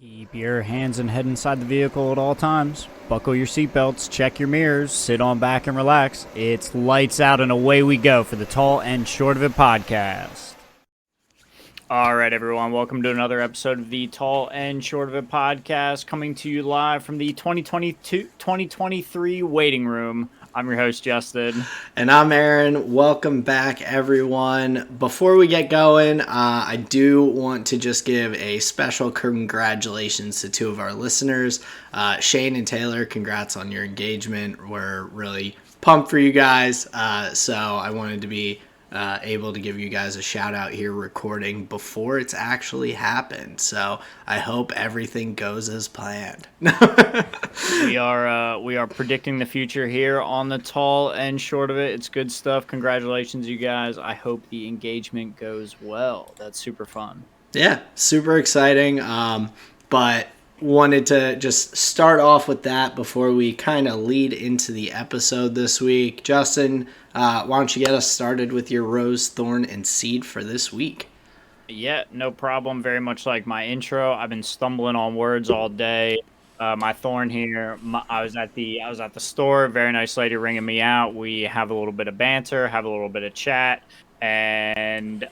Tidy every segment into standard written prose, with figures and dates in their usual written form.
Keep your hands and head inside the vehicle at all times. Buckle your seatbelts, check your mirrors, sit on back and relax. It's lights out and away we go for the Tall and Short of It podcast. All right, everyone. Welcome to another episode of the Tall and Short of It podcast, coming to you live from the 2022-2023 waiting room. I'm your host, Justin. And I'm Aaron. Welcome back, everyone. Before we get going, I do want to just give a special congratulations to two of our listeners. Shane and Taylor, congrats on your engagement. We're really pumped for you guys. So I wanted to be able to give you guys a shout out here recording before it's actually happened. So I hope everything goes as planned. We are predicting the future here on the Tall and Short of It. It's good stuff. Congratulations, you guys. I hope the engagement goes well. That's super fun. Yeah, super exciting. But wanted to just start off with that before we kind of lead into the episode this week. Justin, why don't you get us started with your rose, thorn, and seed for this week? Yeah, no problem. Very much like my intro. I've been stumbling on words all day. My thorn here. I was at the store. Very nice lady ringing me out. We have a little bit of banter, have a little bit of chat, and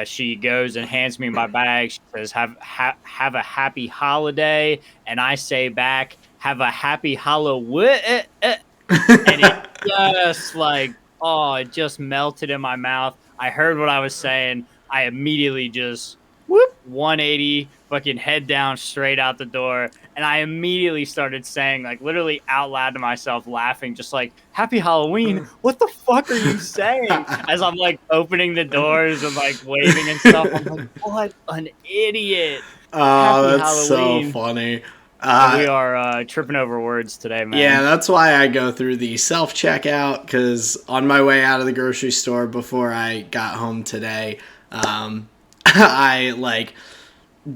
she goes and hands me my bag. She says, "Have a happy holiday," and I say back, "Have a happy Halloween." And it just it just melted in my mouth. I heard what I was saying. I immediately just 180, fucking head down, straight out the door. And I immediately started saying, like, literally out loud to myself, laughing, just like, "Happy Halloween? What the fuck are you saying?" As I'm like opening the doors and like waving and stuff. I'm like, what an idiot. Oh, that's Halloween. So funny. We are tripping over words today, man. Yeah, that's why I go through the self-checkout, because on my way out of the grocery store before I got home today, I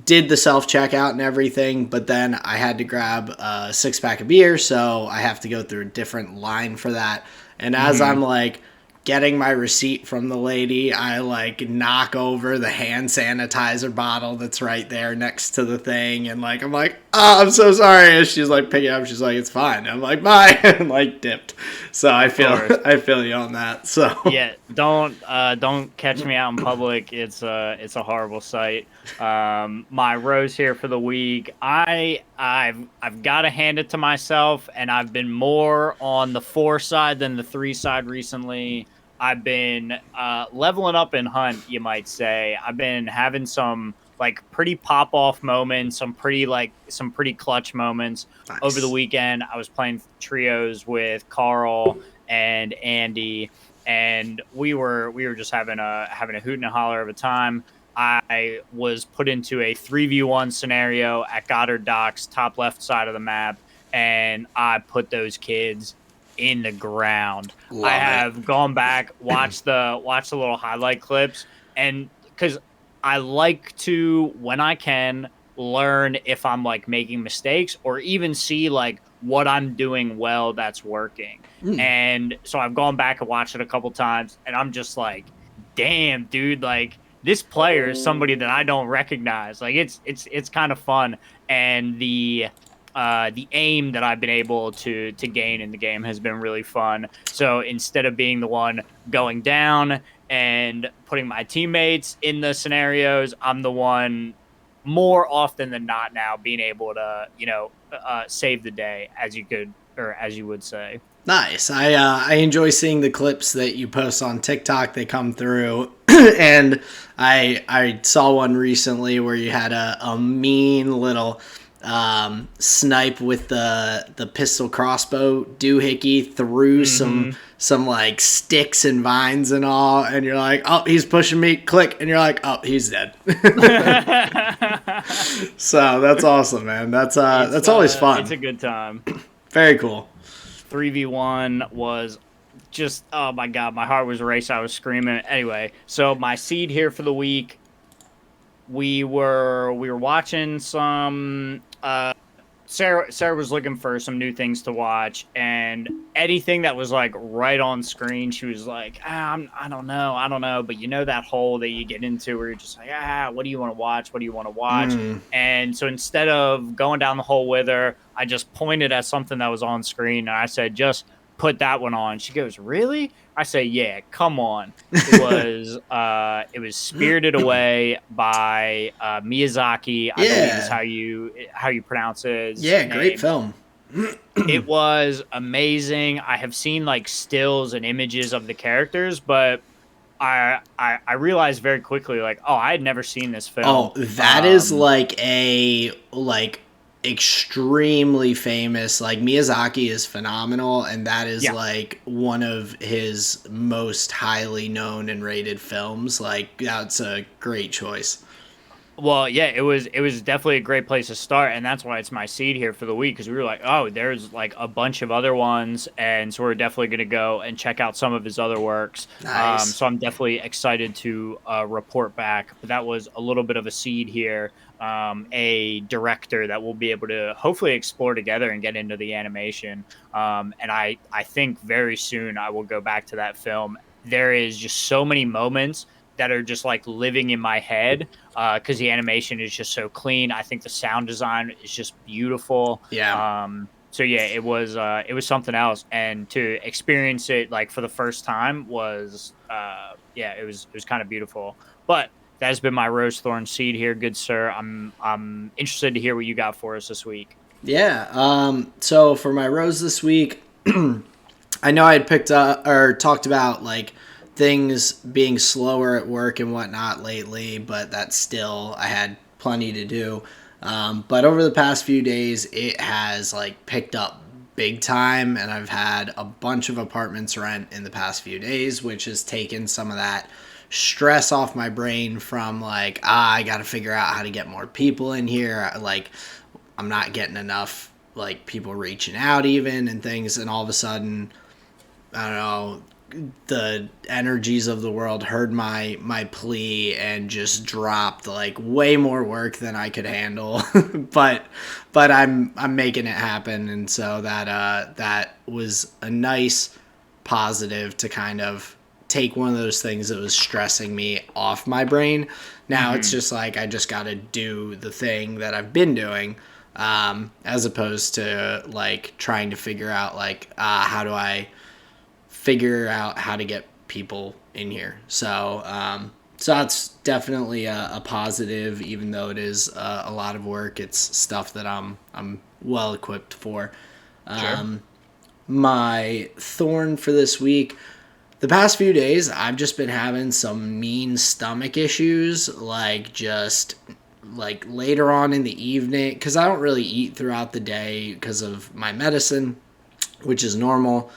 did the self-checkout and everything, but then I had to grab a 6-pack of beer, so I have to go through a different line for that. And as I'm getting my receipt from the lady, I knock over the hand sanitizer bottle that's right there next to the thing, and I'm like, "Oh, I'm so sorry." And she's picking it up, she's like, "It's fine." I'm like, "Bye," and dipped. So I feel you on that. So yeah, don't catch me out in public. It's a horrible sight. My rose here for the week. I've got to hand it to myself, and I've been more on the 4 side than the 3 side recently. I've been leveling up in Hunt, you might say. I've been having some pretty pop off moments, some pretty clutch moments. Nice. Over the weekend, I was playing trios with Carl and Andy, and we were just having a hoot and a holler of a time. I was put into a 3v1 scenario at Goddard Docks, top left side of the map, and I put those kids in the ground. I have gone back, watched the little highlight clips, and because I like to, when I can, learn if I'm making mistakes or even see what I'm doing well that's working. And so I've gone back and watched it a couple times, and I'm just like, damn, dude, this player is somebody that I don't recognize. It's kind of fun, and the aim that I've been able to gain in the game has been really fun. So instead of being the one going down and putting my teammates in the scenarios, I'm the one more often than not now being able to, save the day, as you would say. Nice. I enjoy seeing the clips that you post on TikTok. They come through, and I saw one recently where you had a mean little snipe with the pistol crossbow doohickey through some sticks and vines and all, and you're like, "Oh, he's pushing me," click, and you're like, "Oh, he's dead." So that's awesome, man. That's always fun. It's a good time. Very cool. 3v1 was just, oh my god, my heart was racing. I was screaming. Anyway, so my seed here for the week, we were watching some Sarah was looking for some new things to watch, and anything that was like right on screen, she was like, I don't know. But you know that hole that you get into where you're just like, what do you want to watch? What do you want to watch? And so instead of going down the hole with her, I just pointed at something that was on screen, and I said, just put that one on. She goes, really? I say, yeah, come on. It was Spirited Away by Miyazaki, I believe is Yeah. how you pronounce his Yeah, great name. film. It was amazing. I have seen like stills and images of the characters, but I realized very quickly, like, oh, I had never seen this film. Oh, that is like a like extremely famous. Like Miyazaki is phenomenal, and that is Yeah. like one of his most highly known and rated films. Like that's a great choice. Well, yeah, it was definitely a great place to start, and that's why it's my seed here for the week because we were like, oh, there's like a bunch of other ones, and so we're definitely going to go and check out some of his other works. Nice. So I'm definitely excited to report back. But that was a little bit of a seed here, a director that we'll be able to hopefully explore together and get into the animation. And I think very soon I will go back to that film. There is just so many moments that are just like living in my head because the animation is just so clean. I think the sound design is just beautiful. Yeah. So yeah, it was something else, and to experience it like for the first time was yeah, it was kind of beautiful. But that has been my rose thorn seed here, good sir. I'm interested to hear what you got for us this week. Yeah. So for my rose this week, I know I had picked up or talked about like things being slower at work and whatnot lately, but that's still, I had plenty to do. But over the past few days, it has like picked up big time, and I've had a bunch of apartments rent in the past few days, which has taken some of that stress off my brain from like, I got to figure out how to get more people in here. Like, I'm not getting enough like people reaching out even and things, and all of a sudden, I don't know, the energies of the world heard my plea and just dropped like way more work than I could handle. but I'm making it happen, and so that was a nice positive to kind of take one of those things that was stressing me off my brain. Now it's just like I just got to do the thing that I've been doing, as opposed to like trying to figure out like how do I figure out how to get people in here. So so that's definitely a positive, even though it is a lot of work. It's stuff that I'm well equipped for. Sure. My thorn for this week, the past few days, I've just been having some mean stomach issues, like just like later on in the evening, because I don't really eat throughout the day because of my medicine, which is normal.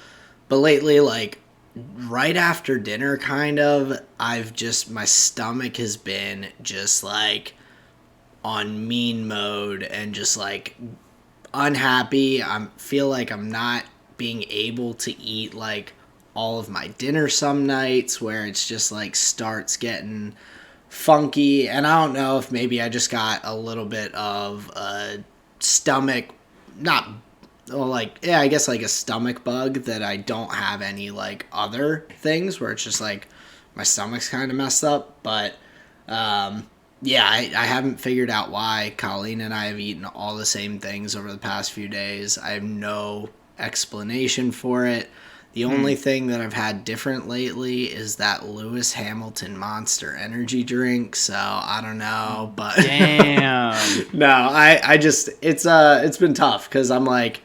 But lately, like right after dinner, kind of, my stomach has been just like on mean mode and just like unhappy. I feel like I'm not being able to eat like all of my dinner some nights, where it's just like starts getting funky. And I don't know if maybe I just got a little bit of a stomach, not, well, like, yeah, I guess like a stomach bug, that I don't have any like other things where it's just like my stomach's kind of messed up. But yeah, I haven't figured out why. Colleen and I have eaten all the same things over the past few days. I have no explanation for it. The only thing that I've had different lately is that Lewis Hamilton Monster Energy drink. So I don't know, but Damn. no, I just, it's been tough because I'm like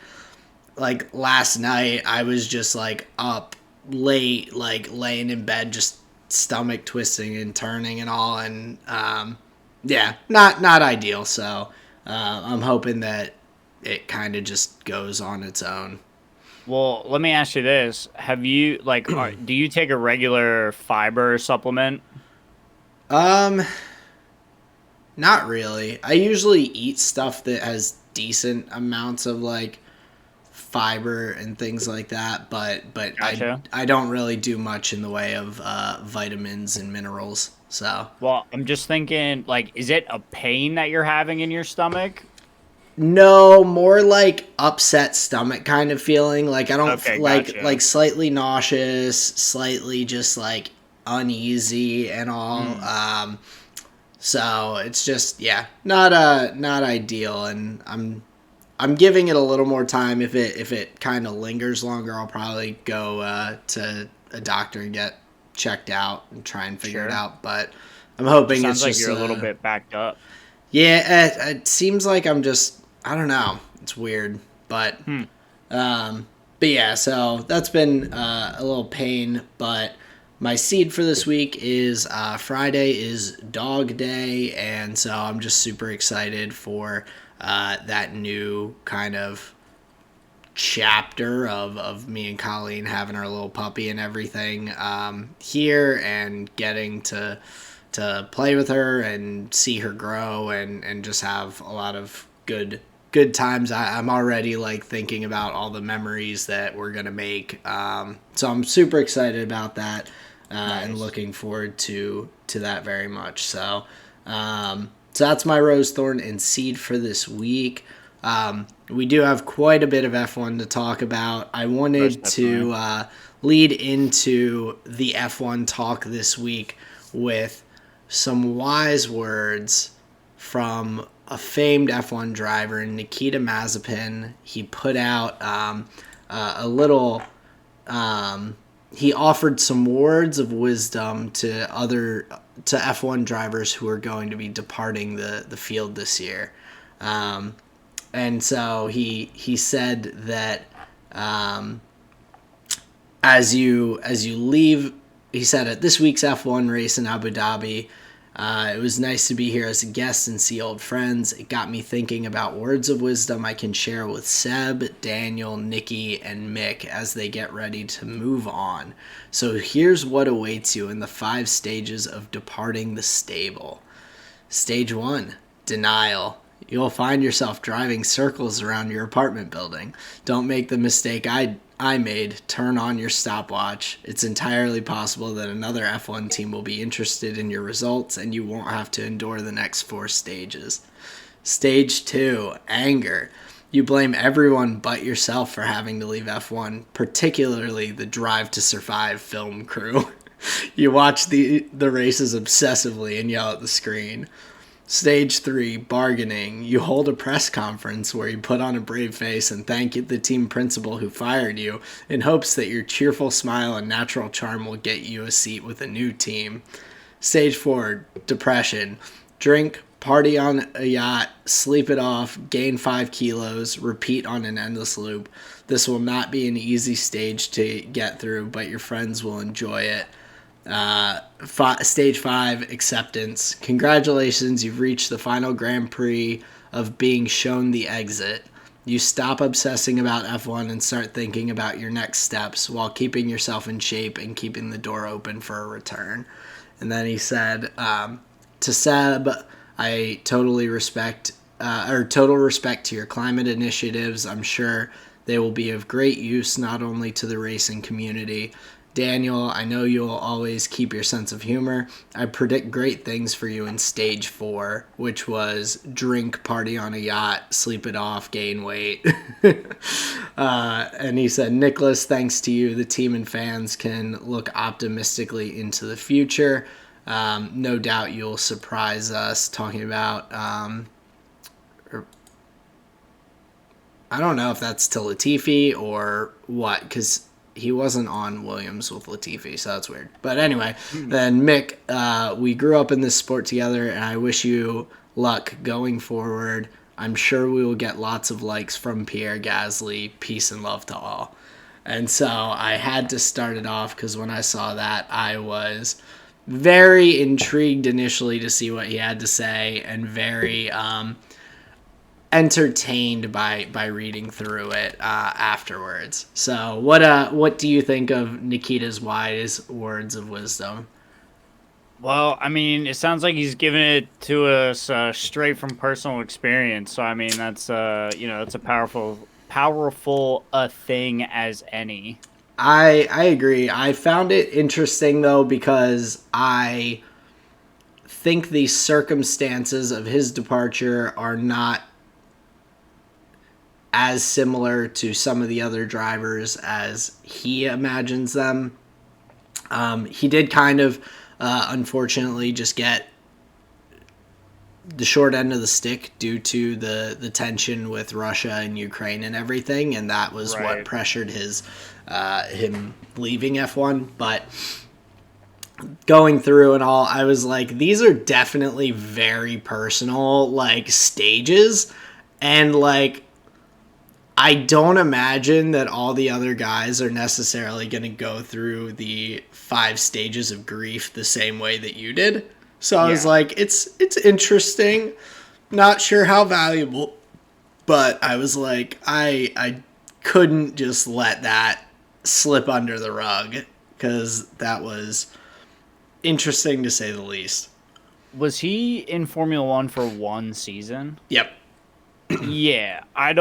last night I was just like up late, like laying in bed, just stomach twisting and turning and all, and yeah, not ideal. So I'm hoping that it kind of just goes on its own. Well, let me ask you this: have you like, do you take a regular fiber supplement? Um, Not really. I usually eat stuff that has decent amounts of like fiber and things like that, but Gotcha. I don't really do much in the way of vitamins and minerals. So Well, I'm just thinking, like, is it a pain that you're having in your stomach? No, more like upset stomach kind of feeling. Like I don't Okay, like gotcha. slightly nauseous, slightly just like uneasy and all. Mm, So it's just not ideal, and I'm giving it a little more time. If it kind of lingers longer, I'll probably go to a doctor and get checked out and try and figure it sure. out. But I'm Just hoping it's sounds like just you're a little bit backed up. yeah. It seems like I'm just I don't know. It's weird, but Hmm. um, but yeah. So that's been a little pain, but. My seed for this week is Friday is Dog Day, and so I'm just super excited for that new kind of chapter of me and Colleen having our little puppy and everything here, and getting to play with her and see her grow, and just have a lot of good times. I'm already like thinking about all the memories that we're gonna make. So I'm super excited about that, and Nice. looking forward to that very much. So that's my rose thorn and seed for this week. We do have quite a bit of F1 to talk about. I Most wanted definitely. to lead into the F1 talk this week with some wise words from a famed F1 driver, Nikita Mazepin. He put out a little. He offered some words of wisdom to F1 drivers who are going to be departing the field this year. And so he said that um, as you leave, he said at this week's F1 race in Abu Dhabi, it was nice to be here as a guest and see old friends. It got me thinking about words of wisdom I can share with Seb, Daniel, Nikki, and Mick as they get ready to move on. So here's what awaits you in the 5 stages of departing the stable. Stage 1, denial. You'll find yourself driving circles around your apartment building. Don't make the mistake I made. Turn on your stopwatch. It's entirely possible that another F1 team will be interested in your results and you won't have to endure the next 4 stages. Stage 2, anger. You blame everyone but yourself for having to leave F1, particularly the Drive to Survive film crew. You watch the races obsessively and yell at the screen. Stage 3, bargaining. You hold a press conference where you put on a brave face and thank the team principal who fired you in hopes that your cheerful smile and natural charm will get you a seat with a new team. Stage 4, depression. Drink, party on a yacht, sleep it off, gain 5 kilos, repeat on an endless loop. This will not be an easy stage to get through, but your friends will enjoy it. Stage 5, acceptance. Congratulations, you've reached the final Grand Prix of being shown the exit. You stop obsessing about F1 and start thinking about your next steps while keeping yourself in shape and keeping the door open for a return. And then he said, to Seb, I totally respect, total respect to your climate initiatives. I'm sure they will be of great use not only to the racing community. Daniel, I know you'll always keep your sense of humor. I predict great things for you in stage 4, which was drink, party on a yacht, sleep it off, gain weight. And he said, Nicholas, thanks to you, the team and fans can look optimistically into the future. No doubt you'll surprise us talking about, I don't know if that's to Latifi or what, because he wasn't on Williams with Latifi, so that's weird. But anyway, Hmm. then Mick, we grew up in this sport together, and I wish you luck going forward. I'm sure we will get lots of likes from Pierre Gasly. Peace and love to all. And so I had to start it off because when I saw that, I was very intrigued initially to see what he had to say, and very entertained by reading through it afterwards. So what do you think of Nikita's wise words of wisdom? Well, I mean, it sounds like he's giving it to us straight from personal experience. So, I mean, that's that's a powerful a thing as any. I agree. I found it interesting though because I think the circumstances of his departure are not as similar to some of the other drivers as he imagines them. He did kind of, unfortunately, just get the short end of the stick due to the tension with Russia and Ukraine and everything, and that was what pressured him leaving F1. But going through and all, I was like, these are definitely very personal, like, stages, and like, I don't imagine that all the other guys are necessarily going to go through the 5 stages of grief the same way that you did. So I was like, it's interesting. Not sure how valuable, but I was like, I couldn't just let that slip under the rug, because that was interesting to say the least. Was he in Formula One for 1 season? Yep. Yeah, I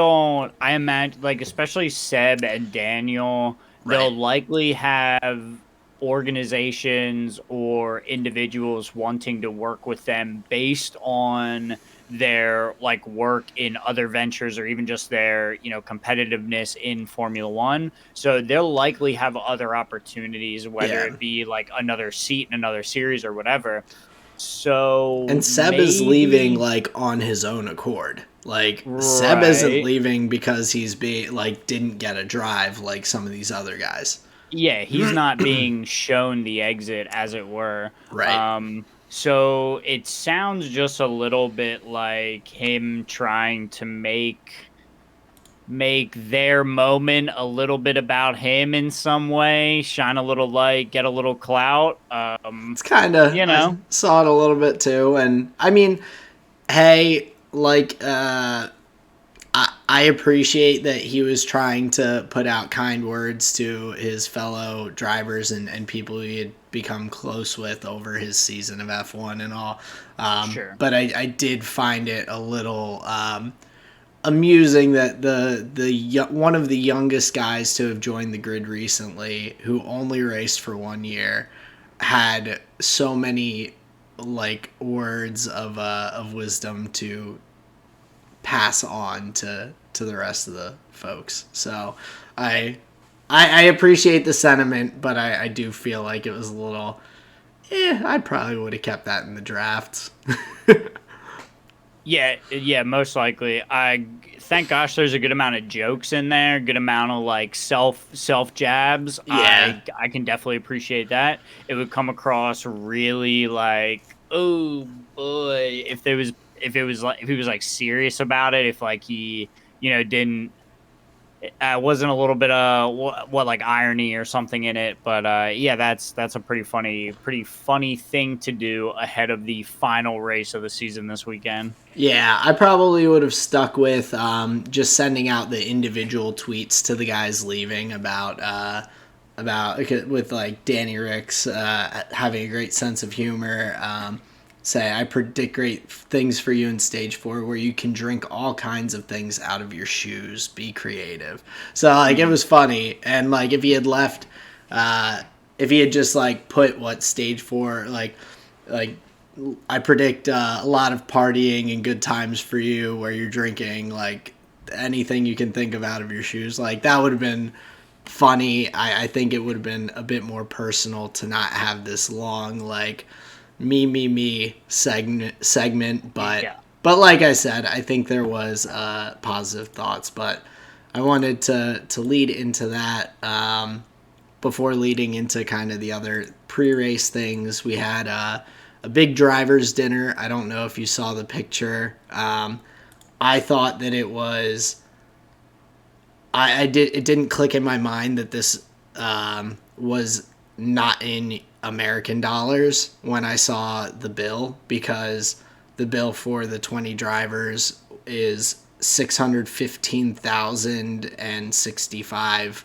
imagine, like, especially Seb and Daniel, they'll likely have organizations or individuals wanting to work with them based on their, like, work in other ventures, or even just their, competitiveness in Formula One. So they'll likely have other opportunities, whether it be like another seat in another series or whatever. So, and Seb is leaving, like, on his own accord. Like, Seb isn't leaving because he's didn't get a drive like some of these other guys. Yeah, he's not being shown the exit, as it were. Right. So it sounds just a little bit like him trying to make their moment a little bit about him in some way, shine a little light, get a little clout. It's kind of, I saw it a little bit too. And I mean, hey, like, I appreciate that he was trying to put out kind words to his fellow drivers and people he had become close with over his season of F1 and all. Sure. But I did find it a little amusing that the one of the youngest guys to have joined the grid recently, who only raced for 1 year, had so many, like, words of wisdom to pass on to the rest of the folks. So I appreciate the sentiment, but I do feel like it was a little, I probably would have kept that in the drafts. Yeah, most likely. I thank gosh there's a good amount of jokes in there, good amount of, like, self jabs. Yeah. I can definitely appreciate that. It would come across really like, oh boy, if he was like serious about it, if, like, he didn't wasn't a little bit of what like irony or something in it. But yeah, that's a pretty funny thing to do ahead of the final race of the season this weekend. Yeah, I probably would have stuck with just sending out the individual tweets to the guys leaving about with, like, Danny Ricks having a great sense of humor. Say, I predict great things for you in stage 4, where you can drink all kinds of things out of your shoes. Be creative. So, like, it was funny. And, like, if he had left, if he had just, like, put what stage 4, like I predict a lot of partying and good times for you, where you're drinking, like, anything you can think of out of your shoes. Like, that would have been funny. I think it would have been a bit more personal to not have this long, like, me segment, but like I said, I think there was positive thoughts, but I wanted to lead into that before leading into kind of the other pre-race things. We had a big drivers dinner. I don't know if you saw the picture. I thought that it was it didn't click in my mind that this was not in American dollars when I saw the bill, because the bill for the 20 drivers is $615,065,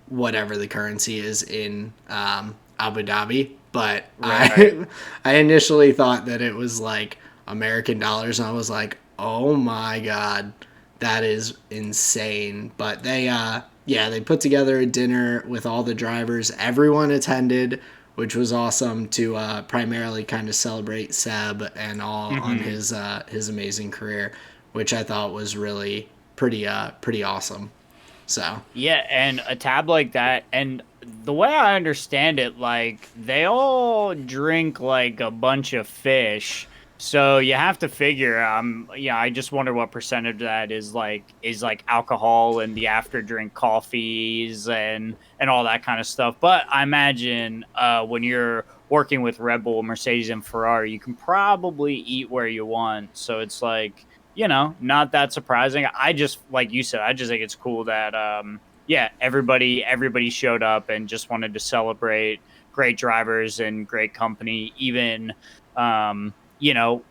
whatever the currency is in Abu Dhabi. But I initially thought that it was, like, American dollars, and I was like, oh my god, that is insane. But they put together a dinner with all the drivers. Everyone attended, which was awesome, to primarily kind of celebrate Seb and all on his amazing career, which I thought was really pretty awesome. So Yeah, and a tab like that, and the way I understand it, like they all drink like a bunch of fish. So you have to figure, yeah, I just wonder what percentage of that is like alcohol and the after drink coffees and all that kind of stuff. But I imagine when you're working with Red Bull, Mercedes, and Ferrari, you can probably eat where you want. So it's like, not that surprising. I just, like you said, I just think it's cool that yeah, everybody showed up and just wanted to celebrate great drivers and great company, even um, you know,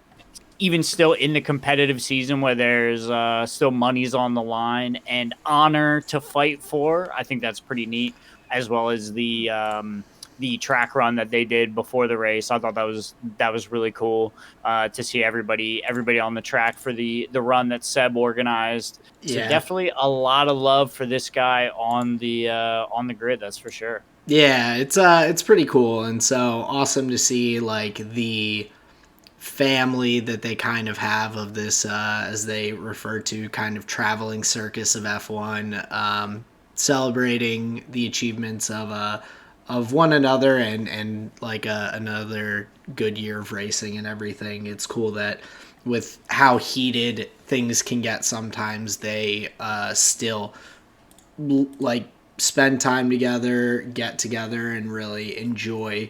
even still in the competitive season where there's still money's on the line and honor to fight for. I think that's pretty neat, as well as the track run that they did before the race. I thought that was really cool to see everybody on the track for the run that Seb organized. So yeah, definitely a lot of love for this guy on the grid. That's for sure. yeah, it's pretty cool, and so awesome to see like the family that they kind of have of this, as they refer to, kind of traveling circus of F1, celebrating the achievements of one another, and like another good year of racing and everything. It's cool that with how heated things can get sometimes, they still like spend time together, get together, and really enjoy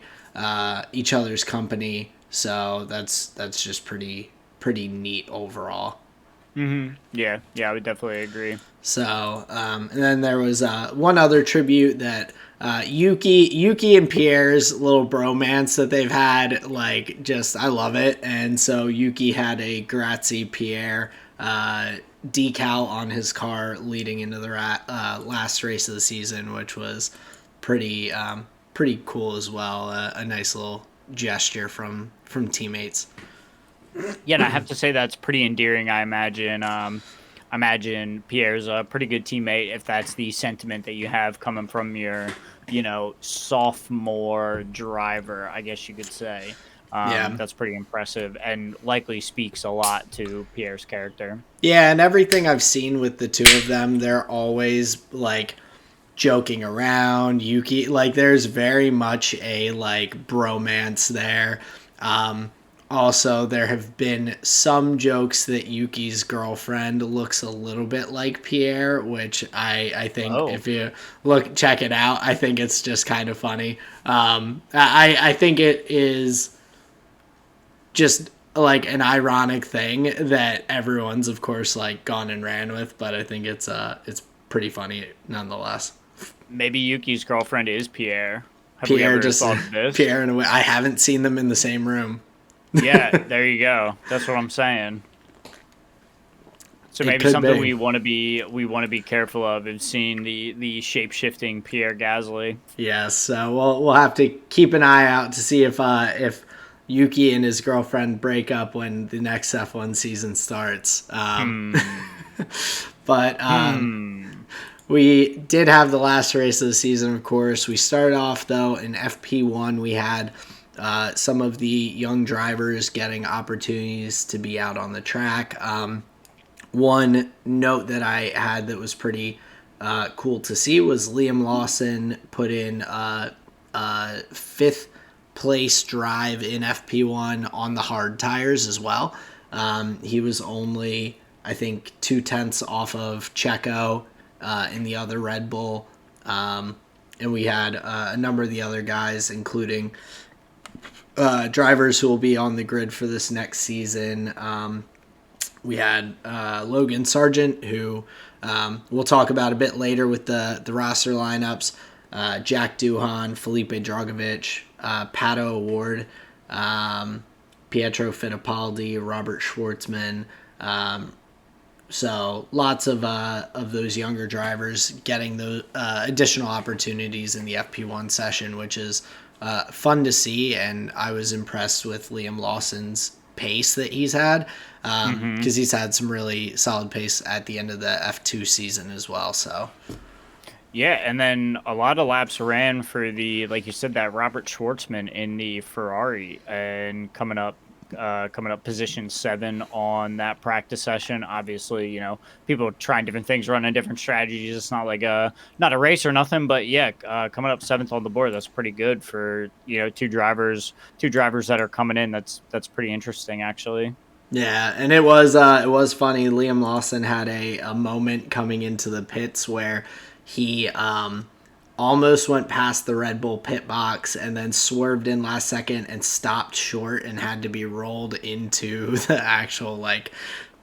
each other's company. So that's just pretty neat overall. Yeah, yeah, I would definitely agree. So and then there was one other tribute that Yuki and Pierre's little bromance that they've had, like, just I love it. And so Yuki had a Grazie Pierre decal on his car leading into the last race of the season, which was pretty cool as well. A nice little gesture from teammates. Yeah, and I have to say that's pretty endearing. I imagine Pierre's a pretty good teammate if that's the sentiment that you have coming from your, sophomore driver, I guess you could say. Yeah. That's pretty impressive and likely speaks a lot to Pierre's character. Yeah, and everything I've seen with the two of them, they're always like joking around. Yuki, like, there's very much a like bromance there. Um, Also, there have been some jokes that Yuki's girlfriend looks a little bit like Pierre, which I think Oh, if you check it out, I think it's just kind of funny. I think it is just like an ironic thing that everyone's of course like gone and ran with, but I think it's pretty funny nonetheless. maybe Yuki's girlfriend is Pierre. Have we Pierre ever just thought of this? Pierre in a way. I haven't seen them in the same room. Yeah, there you go. That's what I'm saying. So It maybe could something be. we want to be careful of is seeing the shape shifting Pierre Gasly. Yes, so we'll have to keep an eye out to see if Yuki and his girlfriend break up when the next F1 season starts. But we did have the last race of the season, of course. We started off, though, in FP1. We had some of the young drivers getting opportunities to be out on the track. One note that I had that was pretty cool to see was Liam Lawson put in fifth place drive in FP1 on the hard tires as well. He was only, I think, 2/10 off of Checo in the other Red Bull. And we had a number of the other guys, including drivers who will be on the grid for this next season. We had Logan Sargent, who we'll talk about a bit later with the roster lineups. Jack Duhan, Felipe Dragovic, Pato Award, Pietro Fittipaldi, Robert Schwartzman. So lots of those younger drivers getting those additional opportunities in the FP1 session, which is fun to see. And I was impressed with Liam Lawson's pace that he's had, because he's had some really solid pace at the end of the F2 season as well. So Yeah, and then a lot of laps ran for like you said, that Robert Schwartzman in the Ferrari, and coming up coming up position 7 on that practice session. Obviously, people trying different things, running different strategies. It's not like not a race or nothing, but yeah, coming up 7th on the board. That's pretty good for two drivers that are coming in. That's pretty interesting, actually. Yeah, and it was funny. Liam Lawson had a moment coming into the pits where he almost went past the Red Bull pit box and then swerved in last second and stopped short and had to be rolled into the actual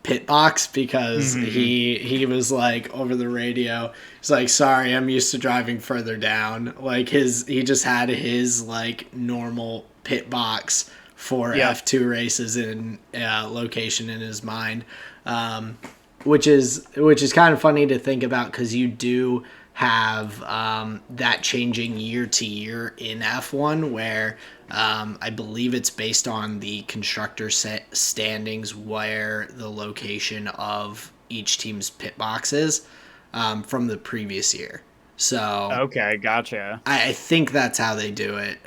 pit box because he was over the radio. He's like, sorry, I'm used to driving further down. He just had his normal pit box for F2 races in location in his mind, which is kind of funny to think about because you do have that changing year to year in F1 where I believe it's based on the constructor standings where the location of each team's pit box is from the previous year. So okay, gotcha. I think that's how they do it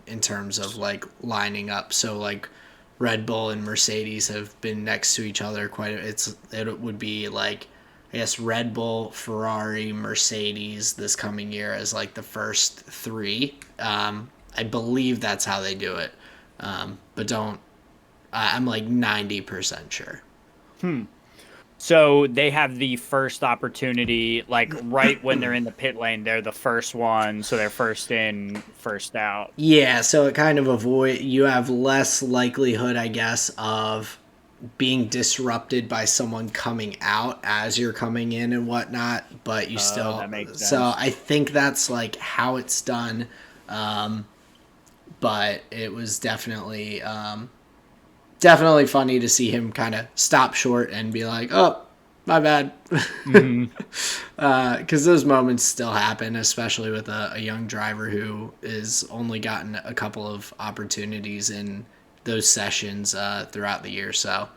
in terms of lining up. So Red Bull and Mercedes have been next to each other it would be I guess Red Bull, Ferrari, Mercedes this coming year as the first 3. I believe that's how they do it, but I'm 90% sure. So they have the first opportunity, right when they're in the pit lane, they're the first one, so they're first in, first out. Yeah, so it kind of you have less likelihood, I guess, of being disrupted by someone coming out as you're coming in and whatnot, but you still. That makes sense. So I think that's how it's done, but it was definitely funny to see him kind of stop short and be like, "Oh, my bad," because those moments still happen, especially with a young driver who is only gotten a couple of opportunities in those sessions throughout the year. So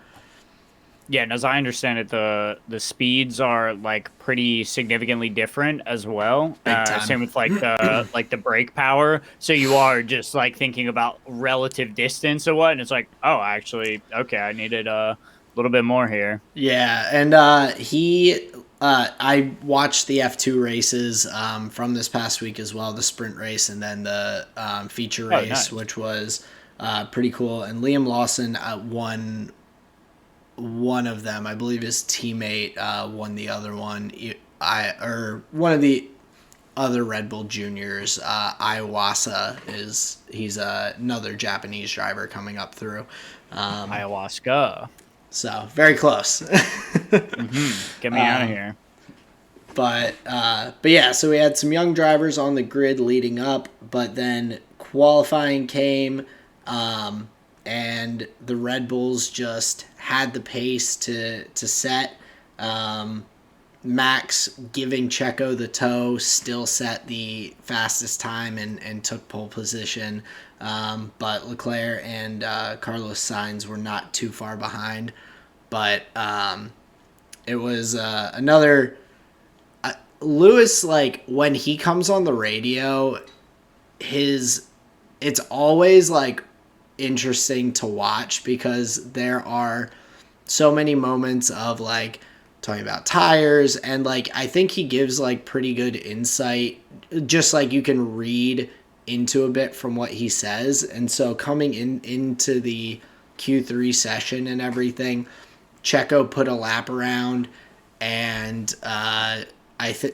yeah, and as I understand it, the speeds are pretty significantly different as well. Same with the brake power. So you are just thinking about relative distance or what, and it's oh, actually, okay, I needed a little bit more here. Yeah, and I watched the F2 races from this past week as well, the sprint race and then the feature race, nice. Which was pretty cool. And Liam Lawson won one of them. I believe his teammate won the other one. One of the other Red Bull juniors, Iwasa, he's another Japanese driver coming up through. Ayahuasca. So very close. Get me out of here. But yeah, so we had some young drivers on the grid leading up, but then qualifying came, and the Red Bulls just had the pace to set. Max giving Checo the toe still set the fastest time and took pole position, but Leclerc and Carlos Sainz were not too far behind. But it was another... Lewis, when he comes on the radio, it's always interesting to watch because there are so many moments of talking about tires and I think he gives pretty good insight, just you can read into a bit from what he says. And so coming into the Q3 session and everything, Checo put a lap around and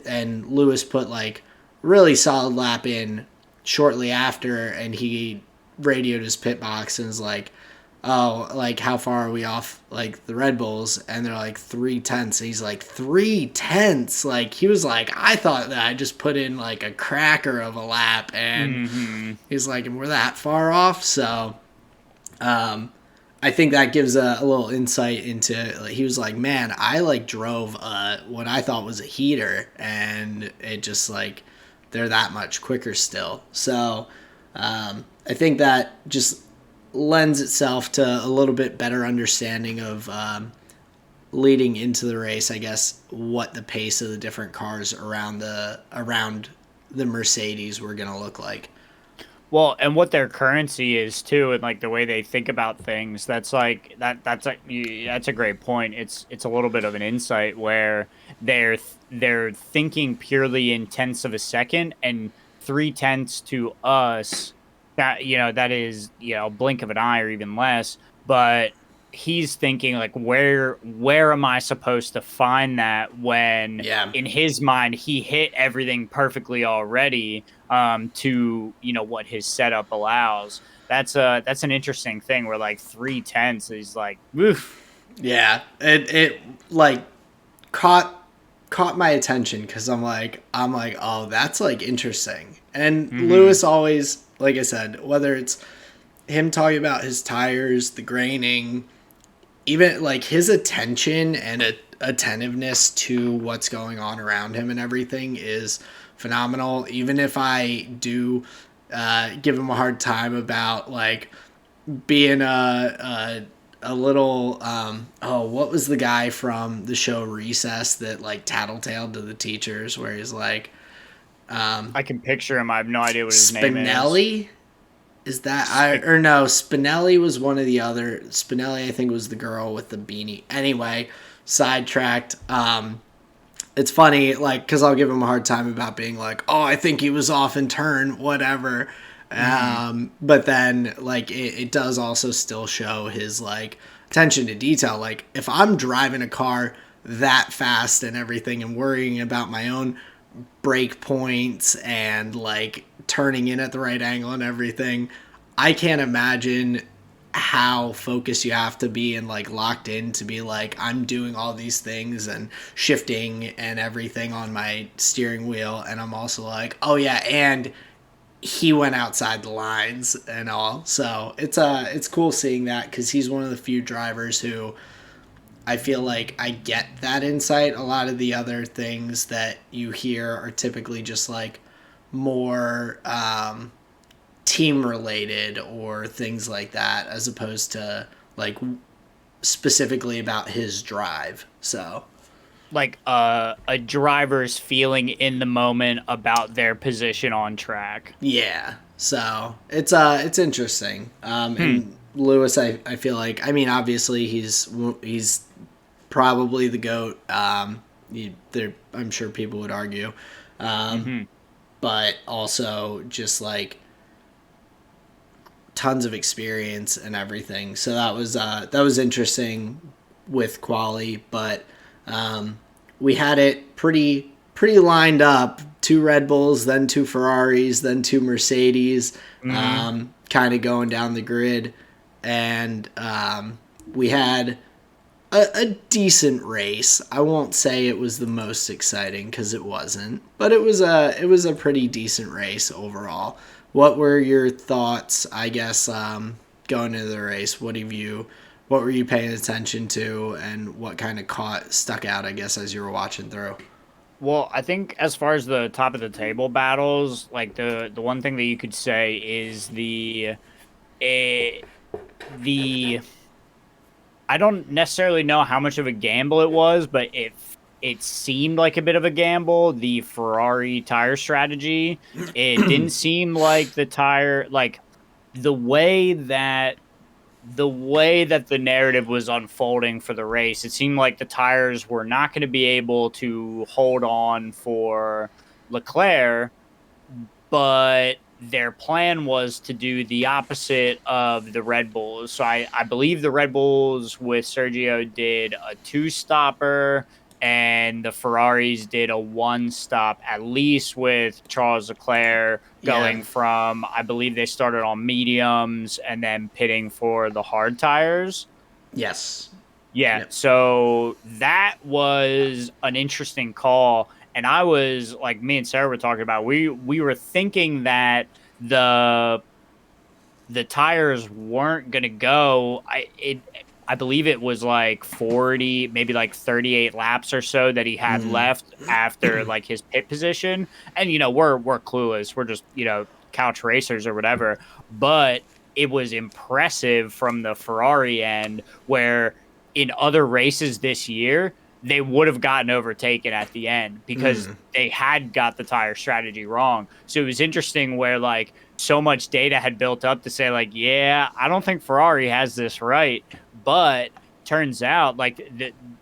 and Lewis put really solid lap in shortly after, and he radioed his pit box and was oh, how far are we off the Red Bulls? And they're 3/10. He's 3/10. He was I thought that I just put in a cracker of a lap, and he's and we're that far off. So I think that gives a little insight into, he was man, I drove what I thought was a heater, and it just they're that much quicker still. So I think that just lends itself to a little bit better understanding of leading into the race, I guess, what the pace of the different cars around the Mercedes were going to look like. Well, and what their currency is too, and like the way they think about things. That's like that's a great point. It's a little bit of an insight where they're thinking purely in tenths of a second, and 3/10 to us, that that is a blink of an eye or even less. But he's thinking like, where am I supposed to find that when Yeah. in his mind he hit everything perfectly already, to what his setup allows. That's an interesting thing where like 3/10 is like, oof. Yeah. It like caught my attention because I'm like, oh, that's like interesting. And Mm-hmm. Lewis always, like I said, whether it's him talking about his tires, the graining, even like his attention and attentiveness to what's going on around him and everything is phenomenal. Even if I do give him a hard time about like being a little oh, what was the guy from the show Recess that like tattletaled to the teachers where he's like I can picture him. I have no idea what his name is. Spinelli. Is that I Sp- or no? Spinelli was one of the other. Spinelli, I think, was the girl with the beanie. Anyway, sidetracked. It's funny, like, because I'll give him a hard time about being like, oh, I think he was off in turn, whatever. mhm. But then, like, it does also still show his like attention to detail. Like, if I'm driving a car that fast and everything, and worrying about my own break points and like turning in at the right angle and everything, I can't imagine how focused you have to be and like locked in to be like, I'm doing all these things and shifting and everything on my steering wheel, and I'm also like, oh yeah, and he went outside the lines and all. So it's cool seeing that because he's one of the few drivers who I feel like I get that insight. A lot of the other things that you hear are typically just like more team related or things like that, as opposed to like specifically about his drive. So Like a driver's feeling in the moment about their position on track. yeah, so it's interesting. Hmm. And Lewis, I feel like, I mean, obviously he's probably the goat. I'm sure people would argue, um, Mm-hmm. but also just like tons of experience and everything. So that was interesting with quali, but we had it pretty lined up. Two Red Bulls, then two Ferraris, then two Mercedes, Mm-hmm. kind of going down the grid, and we had a decent race. I won't say it was the most exciting because it wasn't, but it was a pretty decent race overall. What were your thoughts? I guess going into the race, what were you paying attention to, and what kind of stuck out? I guess as you were watching through. Well, I think as far as the top of the table battles, like the one thing that you could say is eh, the I don't necessarily know how much of a gamble it was, but it seemed like a bit of a gamble. The Ferrari tire strategy, it didn't seem like the tire like the way that the narrative was unfolding for the race. It seemed like the tires were not going to be able to hold on for Leclerc, but their plan was to do the opposite of the Red Bulls. So I believe the Red Bulls with Sergio did a two stopper, and the Ferraris did a one stop, at least with Charles Leclerc Yeah. going from, I believe they started on mediums and then pitting for the hard tires. Yes. Yeah, Yep. so that was an interesting call, and I was like, me and Sarah were talking about. We were thinking that the the tires weren't gonna go. I believe it was like 40, maybe like 38 laps or so that he had Mm. left after like his pit position. And we're clueless. We're just, couch racers or whatever. But it was impressive from the Ferrari end where in other races this year, they would have gotten overtaken at the end because they had got the tire strategy wrong. So it was interesting where like so much data had built up to say like, yeah, I don't think Ferrari has this right, but turns out like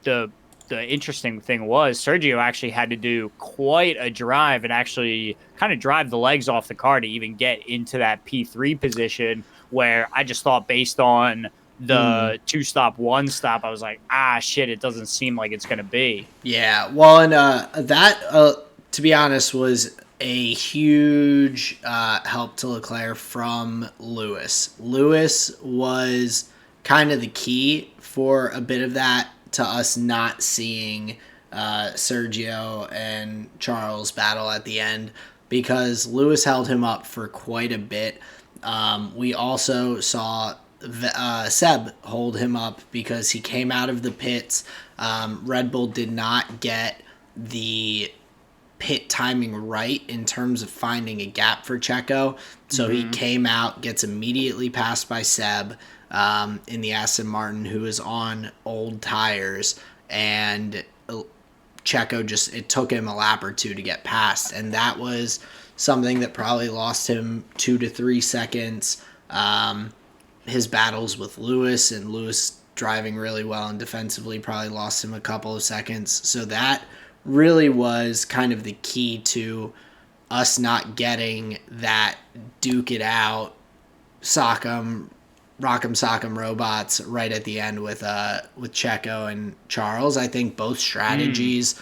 the interesting thing was Sergio actually had to do quite a drive and actually kind of drive the legs off the car to even get into that P3 position, where I just thought based on the 2-stop, 1-stop, I was like, shit, it doesn't seem like it's going to be. Yeah, well, and that, to be honest, was a huge help to Leclerc from Lewis. Lewis was kind of the key for a bit of that, to us not seeing Sergio and Charles battle at the end, because Lewis held him up for quite a bit. We also saw Seb hold him up because he came out of the pits. Red Bull did not get the pit timing right in terms of finding a gap for Checo. So he came out, gets immediately passed by Seb in the Aston Martin, who is on old tires, and Checo it took him a lap or two to get past, and that was something that probably lost him 2 to 3 seconds. His battles with Lewis, and Lewis driving really well and defensively, probably lost him a couple of seconds. So that really was kind of the key to us not getting that duke it out, Rock'em Sock'em robots right at the end with Checo and Charles. I think both strategies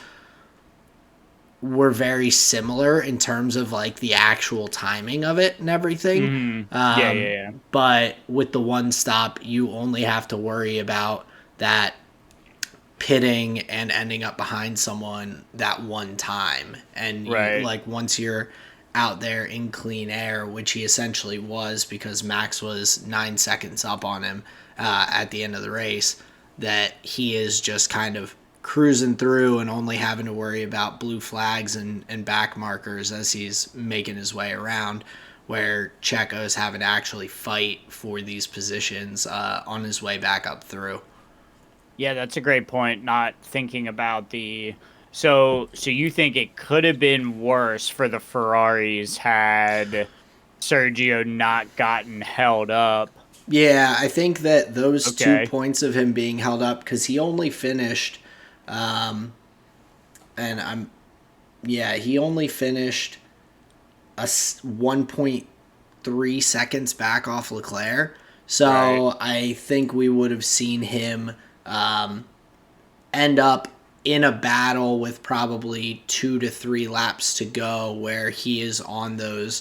were very similar in terms of like the actual timing of it and everything. Yeah. But with the 1-stop, you only have to worry about that pitting and ending up behind someone that one time. And like once you're out there in clean air, which he essentially was, because Max was 9 seconds up on him at the end of the race, that he is just kind of cruising through and only having to worry about blue flags and back markers as he's making his way around, where Checo is having to actually fight for these positions on his way back up through. Yeah, that's a great point. Not thinking about the... So you think it could have been worse for the Ferraris had Sergio not gotten held up? Yeah, I think that those 2 points of him being held up, because he only finished... he only finished 1.3 seconds back off Leclerc. So I think we would have seen him end up in a battle with probably 2 to 3 laps to go, where he is on those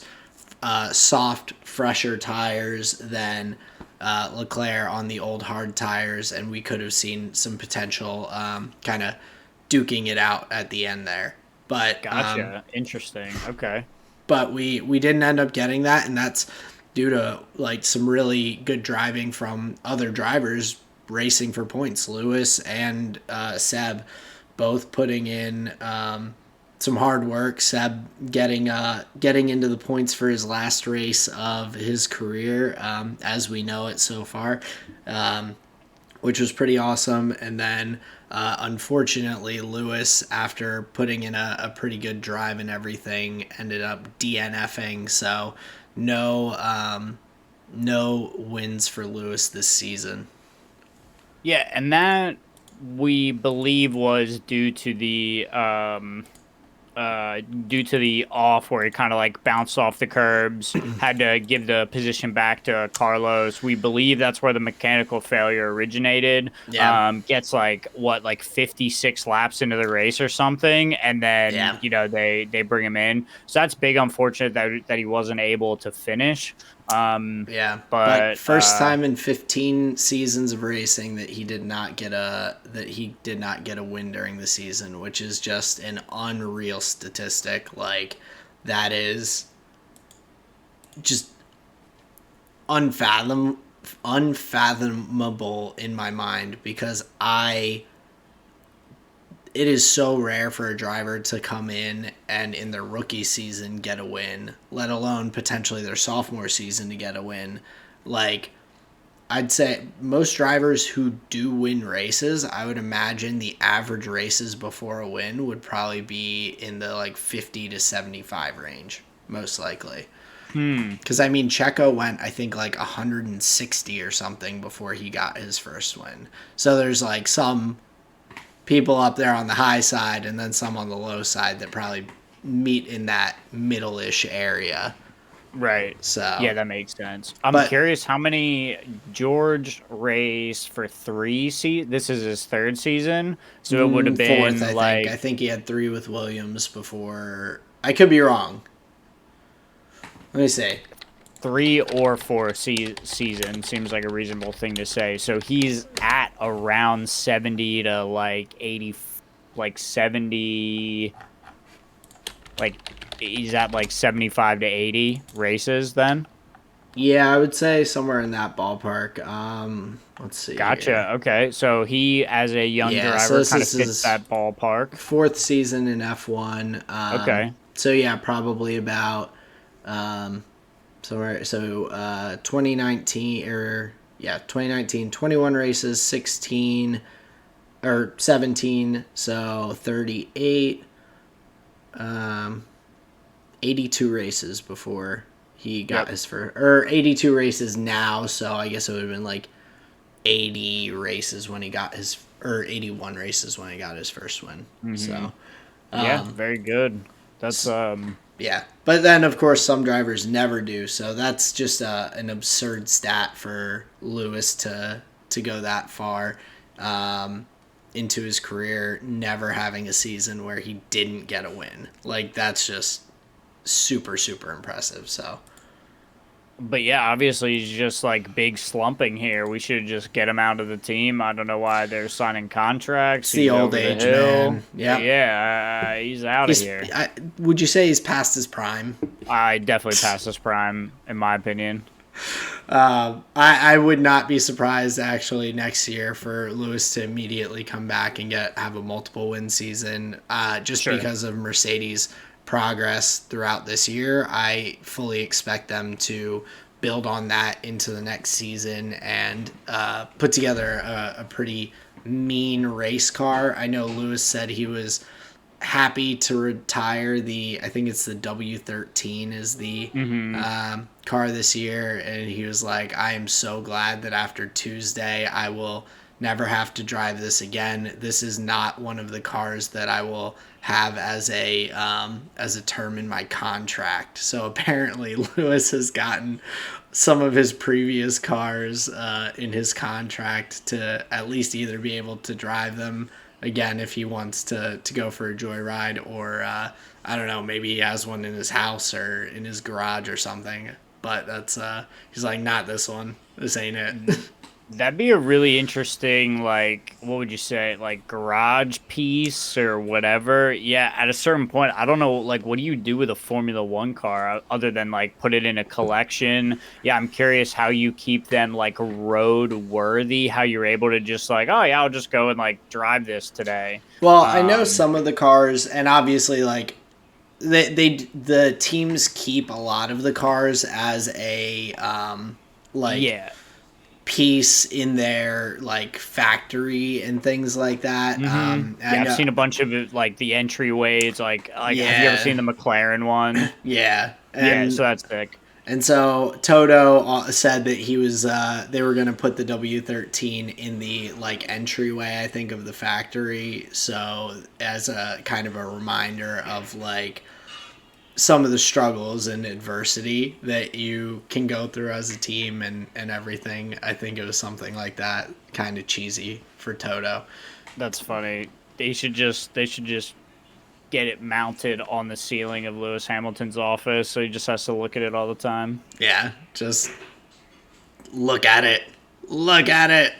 soft, fresher tires than Leclerc on the old hard tires, and we could have seen some potential kind of duking it out at the end there. But gotcha. Interesting. Okay. But we didn't end up getting that, and that's due to like some really good driving from other drivers racing for points. Lewis and Seb both putting in some hard work. Seb getting into the points for his last race of his career, as we know it so far, which was pretty awesome. And then unfortunately, Lewis, after putting in a pretty good drive and everything, ended up DNFing. So no wins for Lewis this season. Yeah, and that we believe was due to the off, where he kind of like bounced off the curbs, had to give the position back to Carlos. We believe that's where the mechanical failure originated. Yeah. Gets like 56 laps into the race or something, and then they bring him in. So that's big, unfortunate that he wasn't able to finish. But first time in 15 seasons of racing that he did not get a win during the season, which is just an unreal statistic. Like, that is just unfathomable in my mind, because it is so rare for a driver to come in and in their rookie season get a win, let alone potentially their sophomore season to get a win. Like, I'd say most drivers who do win races, I would imagine the average races before a win would probably be in the like 50 to 75 range, most likely. Because I mean, Checo went, I think, like 160 or something before he got his first win. So there's like some people up there on the high side and then some on the low side that probably meet in that middle-ish area. Right. So yeah, that makes sense. I'm curious how many George raced for 3 This is his 3rd season, so it would have been 4th, like I think he had 3 with Williams before. I could be wrong. Let me see. 3 or 4 season seems like a reasonable thing to say. So he's at around 70 to like 80, like 70, like he's at like 75 to 80 races then. Yeah, I would say somewhere in that ballpark. Let's see. Gotcha. Here. Okay, so he, as a young driver, kind of fits that ballpark. 4th season in F1. Okay. So yeah, probably about 2019 2019, 21 races, 16 or 17, so 38, 82 races before he got his first, or 82 races now, so I guess it would have been like 80 races when he got his, or 81 races when he got his first win. So yeah, very good. That's yeah, but then of course some drivers never do, so that's just an absurd stat for Lewis to go that far into his career, never having a season where he didn't get a win. Like, that's just super impressive. So, but yeah, obviously he's just like big slumping here. We should just get him out of the team. I don't know why they're signing contracts. It's the old age, man. Yeah, he's out of here. Would you say he's past his prime? I definitely passed his prime, in my opinion. I would not be surprised actually next year for Lewis to immediately come back and have a multiple win season, just because of Mercedes' progress throughout this year. I fully expect them to build on that into the next season and put together a pretty mean race car. I know Lewis said he was happy to retire I think it's the W13 is the car this year, and he was like, I am so glad that after Tuesday I will never have to drive this again. This is not one of the cars that I will have as a term in my contract. So apparently Lewis has gotten some of his previous cars in his contract to at least either be able to drive them again if he wants to go for a joyride, or I don't know, maybe he has one in his house or in his garage or something. But that's he's like, not this one. This ain't it. That'd be a really interesting, like, what would you say, like, garage piece or whatever. Yeah, at a certain point, I don't know, like, what do you do with a Formula One car other than, like, put it in a collection? Yeah, I'm curious how you keep them, like, road worthy, how you're able to just, like, oh, yeah, I'll just go and, like, drive this today. Well, I know some of the cars, and obviously, like, the teams keep a lot of the cars as a, piece in their like factory and things like that. I've seen a bunch of it, like the entryways. Like have you ever seen the McLaren one? Yeah, so that's sick. And so Toto said that he was they were going to put the W13 in the like entryway, I think, of the factory. So as a kind of a reminder of like some of the struggles and adversity that you can go through as a team and everything. I think it was something like that, kind of cheesy for Toto. That's funny. They should just get it mounted on the ceiling of Lewis Hamilton's office, so he just has to look at it all the time. Yeah, just look at it. Look at it.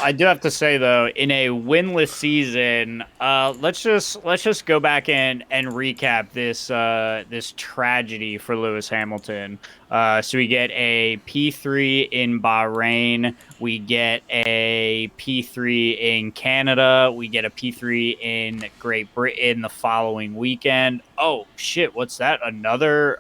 I do have to say, though, in a winless season, let's just go back and recap this tragedy for Lewis Hamilton. So we get a P3 in Bahrain. We get a P3 in Canada. We get a P3 in Great Britain the following weekend. Oh shit, what's that? Another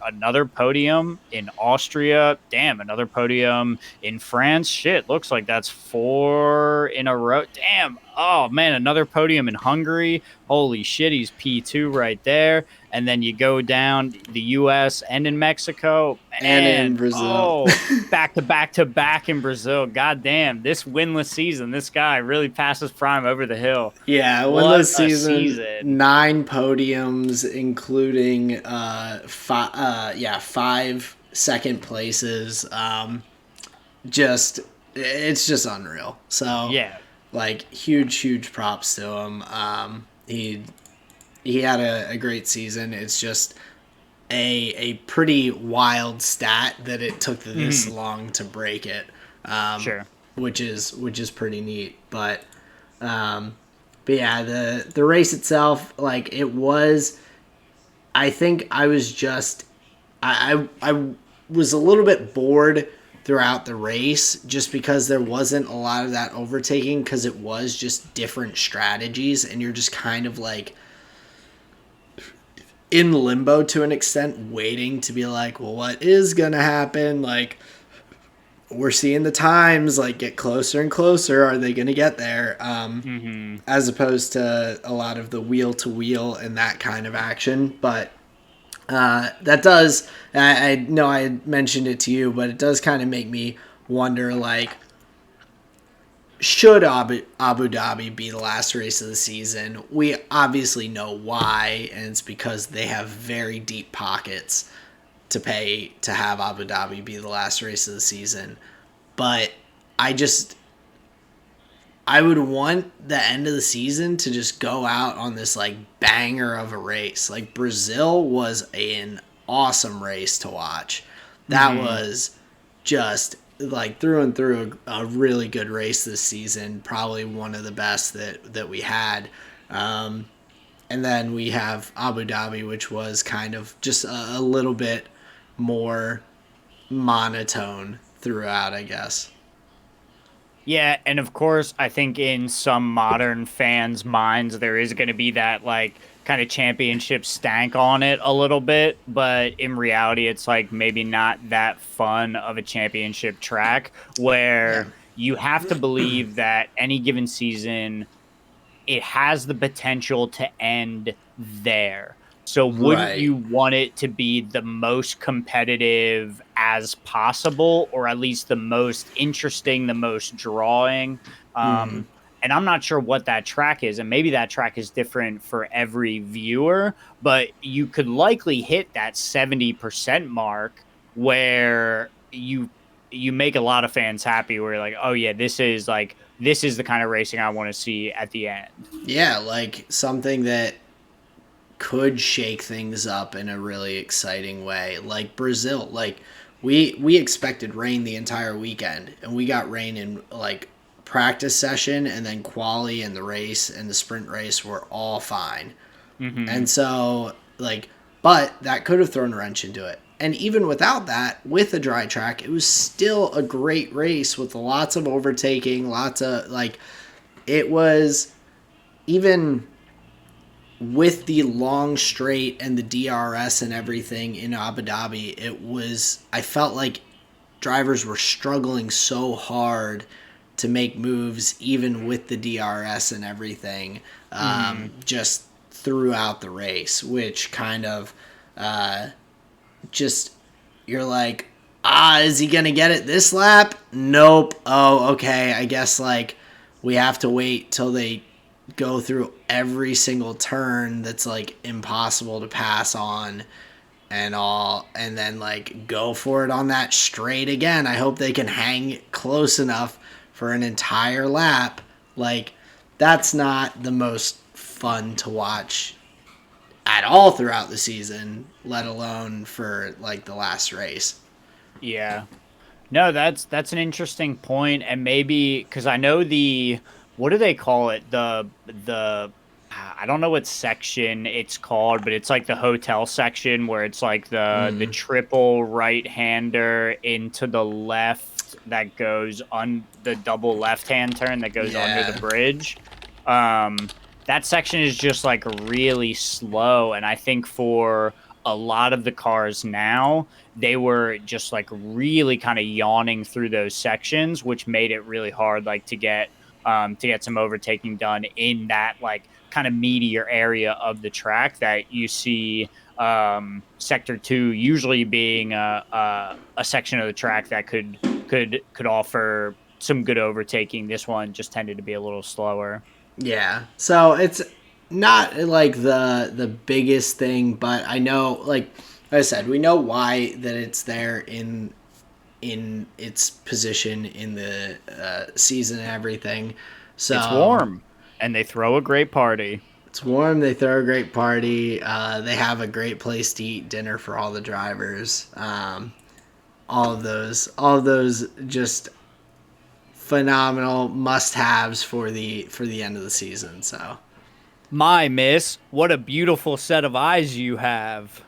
podium in Austria. Damn, another podium in France. Shit, looks like that's 4 in a row. Damn. Oh man, another podium in Hungary. Holy shit, he's P2 right there. And then you go down the US and in Mexico. And in Man, Brazil. oh, back to back to back in Brazil. God damn, this winless season, this guy really passes prime over the hill. Yeah, What winless a season, season. 9 podiums, including five second places. Just it's just unreal. So Yeah. like huge props to him. He had a great season. It's just a pretty wild stat that it took this long to break it. Sure. Which is pretty neat. But yeah, the race itself, like it was. I think I was just I was a little bit bored throughout the race just because there wasn't a lot of that overtaking because it was just different strategies and you're just kind of like in limbo to an extent, waiting to be like, well, what is gonna happen? Like, we're seeing the times like get closer and closer. Are they gonna get there? As opposed to a lot of the wheel to wheel and that kind of action. But that does, I know I mentioned it to you, but it does kind of make me wonder, like, should Abu Dhabi be the last race of the season? We obviously know why, and it's because they have very deep pockets to pay to have Abu Dhabi be the last race of the season. But I would want the end of the season to just go out on this like banger of a race. Like Brazil was an awesome race to watch. That was just like through and through a really good race this season. Probably one of the best that we had. And then we have Abu Dhabi, which was kind of just a little bit more monotone throughout, I guess. Yeah, and of course, I think in some modern fans' minds, there is going to be that like kind of championship stank on it a little bit, but in reality, it's like maybe not that fun of a championship track Yeah. where you have to believe that any given season it has the potential to end there. So wouldn't Right. you want it to be the most competitive as possible, or at least the most interesting, the most drawing? Mm-hmm. And I'm not sure what that track is, and maybe that track is different for every viewer, but you could likely hit that 70% mark where you make a lot of fans happy where you're like, oh yeah, this is the kind of racing I want to see at the end. Yeah, like something that could shake things up in a really exciting way. Like Brazil, like we expected rain the entire weekend and we got rain in like practice session and then quali and the race and the sprint race were all fine. Mm-hmm. And so like but that could have thrown a wrench into it. And even without that, with a dry track, it was still a great race with lots of overtaking, lots of like it was even with the long straight and the DRS and everything in Abu Dhabi, I felt like drivers were struggling so hard to make moves, even with the DRS and everything, just throughout the race, which kind of just, you're like, is he going to get it this lap? Nope. Oh, okay. I guess like we have to wait till they go through every single turn that's like impossible to pass on and all, and then like go for it on that straight again. I hope they can hang close enough for an entire lap. Like that's not the most fun to watch at all throughout the season, let alone for like the last race. Yeah. No, that's an interesting point, and maybe because I know the what do they call it? The I don't know what section it's called, but it's like the hotel section where it's like the triple right-hander into the left that goes on the double left-hand turn that goes under the Yeah. bridge. That section is just like really slow, and I think for a lot of the cars now, they were just like really kind of yawning through those sections, which made it really hard like to get some overtaking done in that like kind of meatier area of the track that you see sector 2 usually being a section of the track that could offer some good overtaking. This one just tended to be a little slower. Yeah. So it's not like the biggest thing, but I know, like I said, we know why that it's there in its position in the season and everything. It's So warm and they throw a great party. it's warm. They throw a great party. They have a great place to eat dinner for all the drivers. All of those, just phenomenal must-haves for the end of the season. So My miss, what a beautiful set of eyes you have.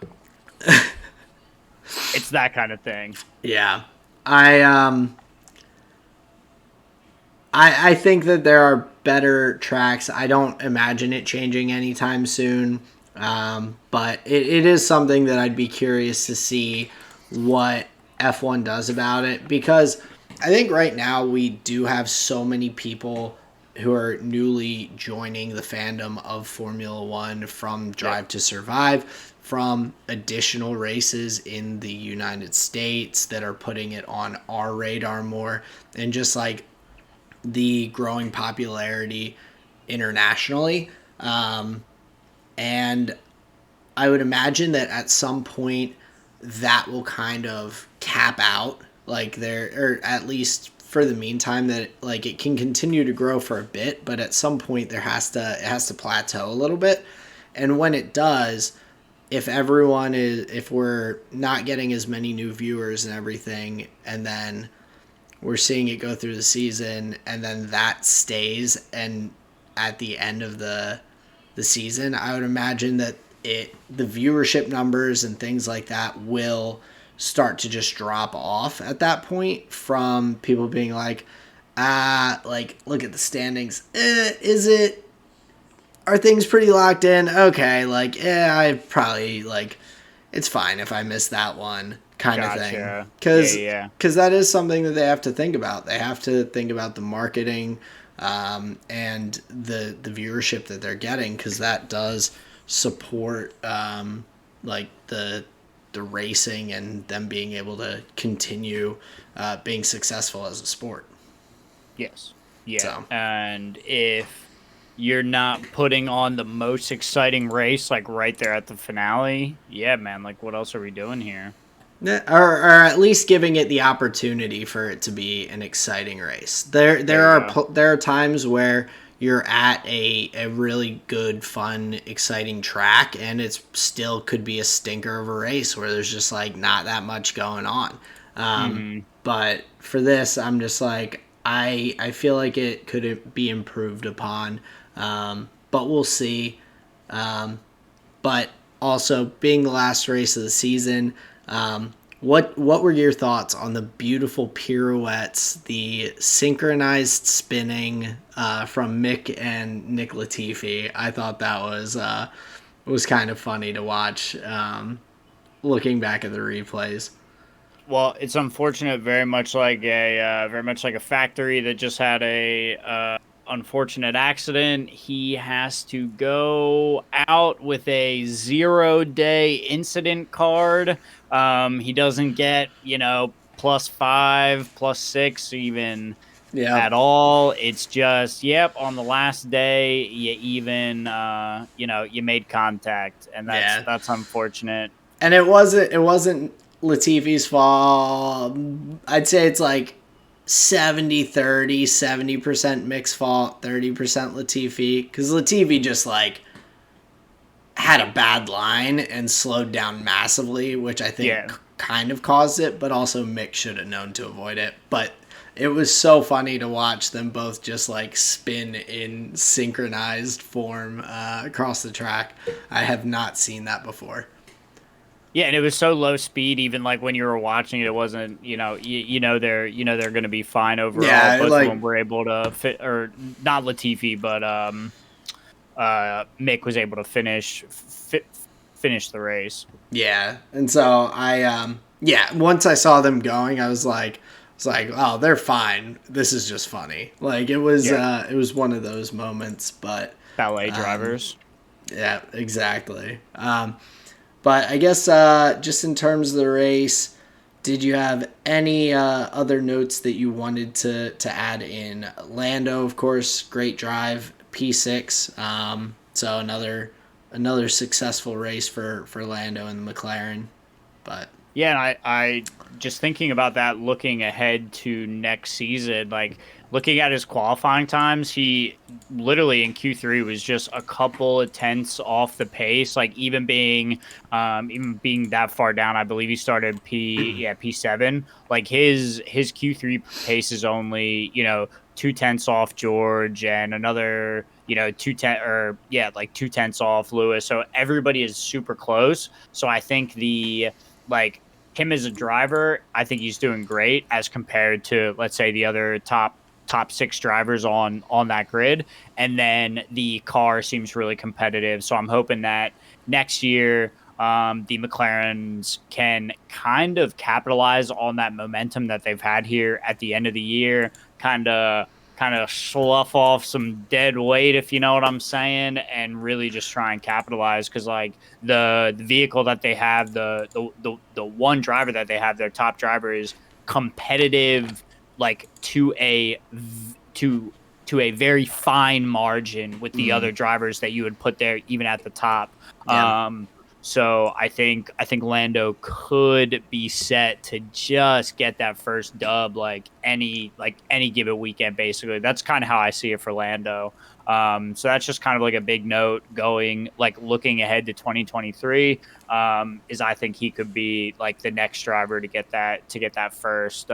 It's that kind of thing. yeah, I I think that there are better tracks. I don't imagine it changing anytime soon. But it is something that I'd be curious to see what F1 does about it, because I think right now we do have so many people who are newly joining the fandom of Formula One from Drive to Survive, from additional races in the United States that are putting it on our radar more, and just like the growing popularity internationally. And I would imagine that at some point that will kind of cap out, like there, or at least for the meantime, that like it can continue to grow for a bit, but at some point it has to plateau a little bit. And when it does, if we're not getting as many new viewers and everything, and then we're seeing it go through the season, and then that stays, and at the end of the season, I would imagine that the viewership numbers and things like that will start to just drop off at that point, from people being like, like, look at the standings. Are things pretty locked in? Okay, like, I probably, like, it's fine if I miss that one, kind of thing. Gotcha. Because that is something that they have to think about. They have to think about the marketing, and the viewership that they're getting, because that does support like the racing and them being able to continue being successful as a sport. Yes. Yeah. So. And if you're not putting on the most exciting race, like right there at the finale, yeah, man, like what else are we doing here? Or at least giving it the opportunity for it to be an exciting race. There are times where you're at a really good, fun, exciting track, and it still could be a stinker of a race where there's just like not that much going on. But for this, I'm just like, I feel like it could be improved upon, but we'll see. But also, being the last race of the season, what were your thoughts on the beautiful pirouettes, the synchronized spinning from Mick and Nick Latifi? I thought that was kind of funny to watch, looking back at the replays. Well, it's unfortunate, very much like a factory that just had a unfortunate accident. He has to go out with a 0-day incident card. He doesn't get, +5, +6 even at all. It's just, on the last day you even you made contact, and that's unfortunate. And it wasn't Latifi's fault. I'd say it's like 70-30, 70% Mick's fault, 30% Latifi. Because Latifi just like had a bad line and slowed down massively, which I think kind of caused it, but also Mick should have known to avoid it. But it was so funny to watch them both just like spin in synchronized form across the track. I have not seen that before. Yeah, and it was so low speed. Even like when you were watching it, it wasn't. They're going to be fine overall. Yeah, Both of like them were able to fit, or not Latifi, but Mick was able to finish the race. yeah, and so once I saw them going, oh, they're fine. This is just funny. Like Yeah, it was one of those moments, but ballet um, drivers. yeah, exactly. But I guess just in terms of the race, did you have any other notes that you wanted to add in? Lando, of course, great drive, P6. So another successful race for Lando and the McLaren. But Yeah, and I just thinking about that, looking ahead to next season, like looking at his qualifying times, he literally in Q3 was just a couple of tenths off the pace. Like even being that far down, I believe he started P7. Like his Q3 pace is only 2 tenths off George and another 2 tenths off Lewis. So everybody is super close. So I think like him as a driver, I think he's doing great as compared to, let's say, the other top six drivers on that grid. And then the car seems really competitive. So I'm hoping that next year the McLarens can kind of capitalize on that momentum that they've had here at the end of the year, kind of slough off some dead weight, if you know what I'm saying, and really just try and capitalize because like the vehicle that they have, the one driver that they have, their top driver is competitive, like to a very fine margin with the other drivers that you would put there, even at the top. yeah, So I think Lando could be set to just get that first dub like any given weekend. Basically, that's kind of how I see it for Lando. So that's just kind of like a big note going like looking ahead to 2023. Is I think he could be like the next driver to get that first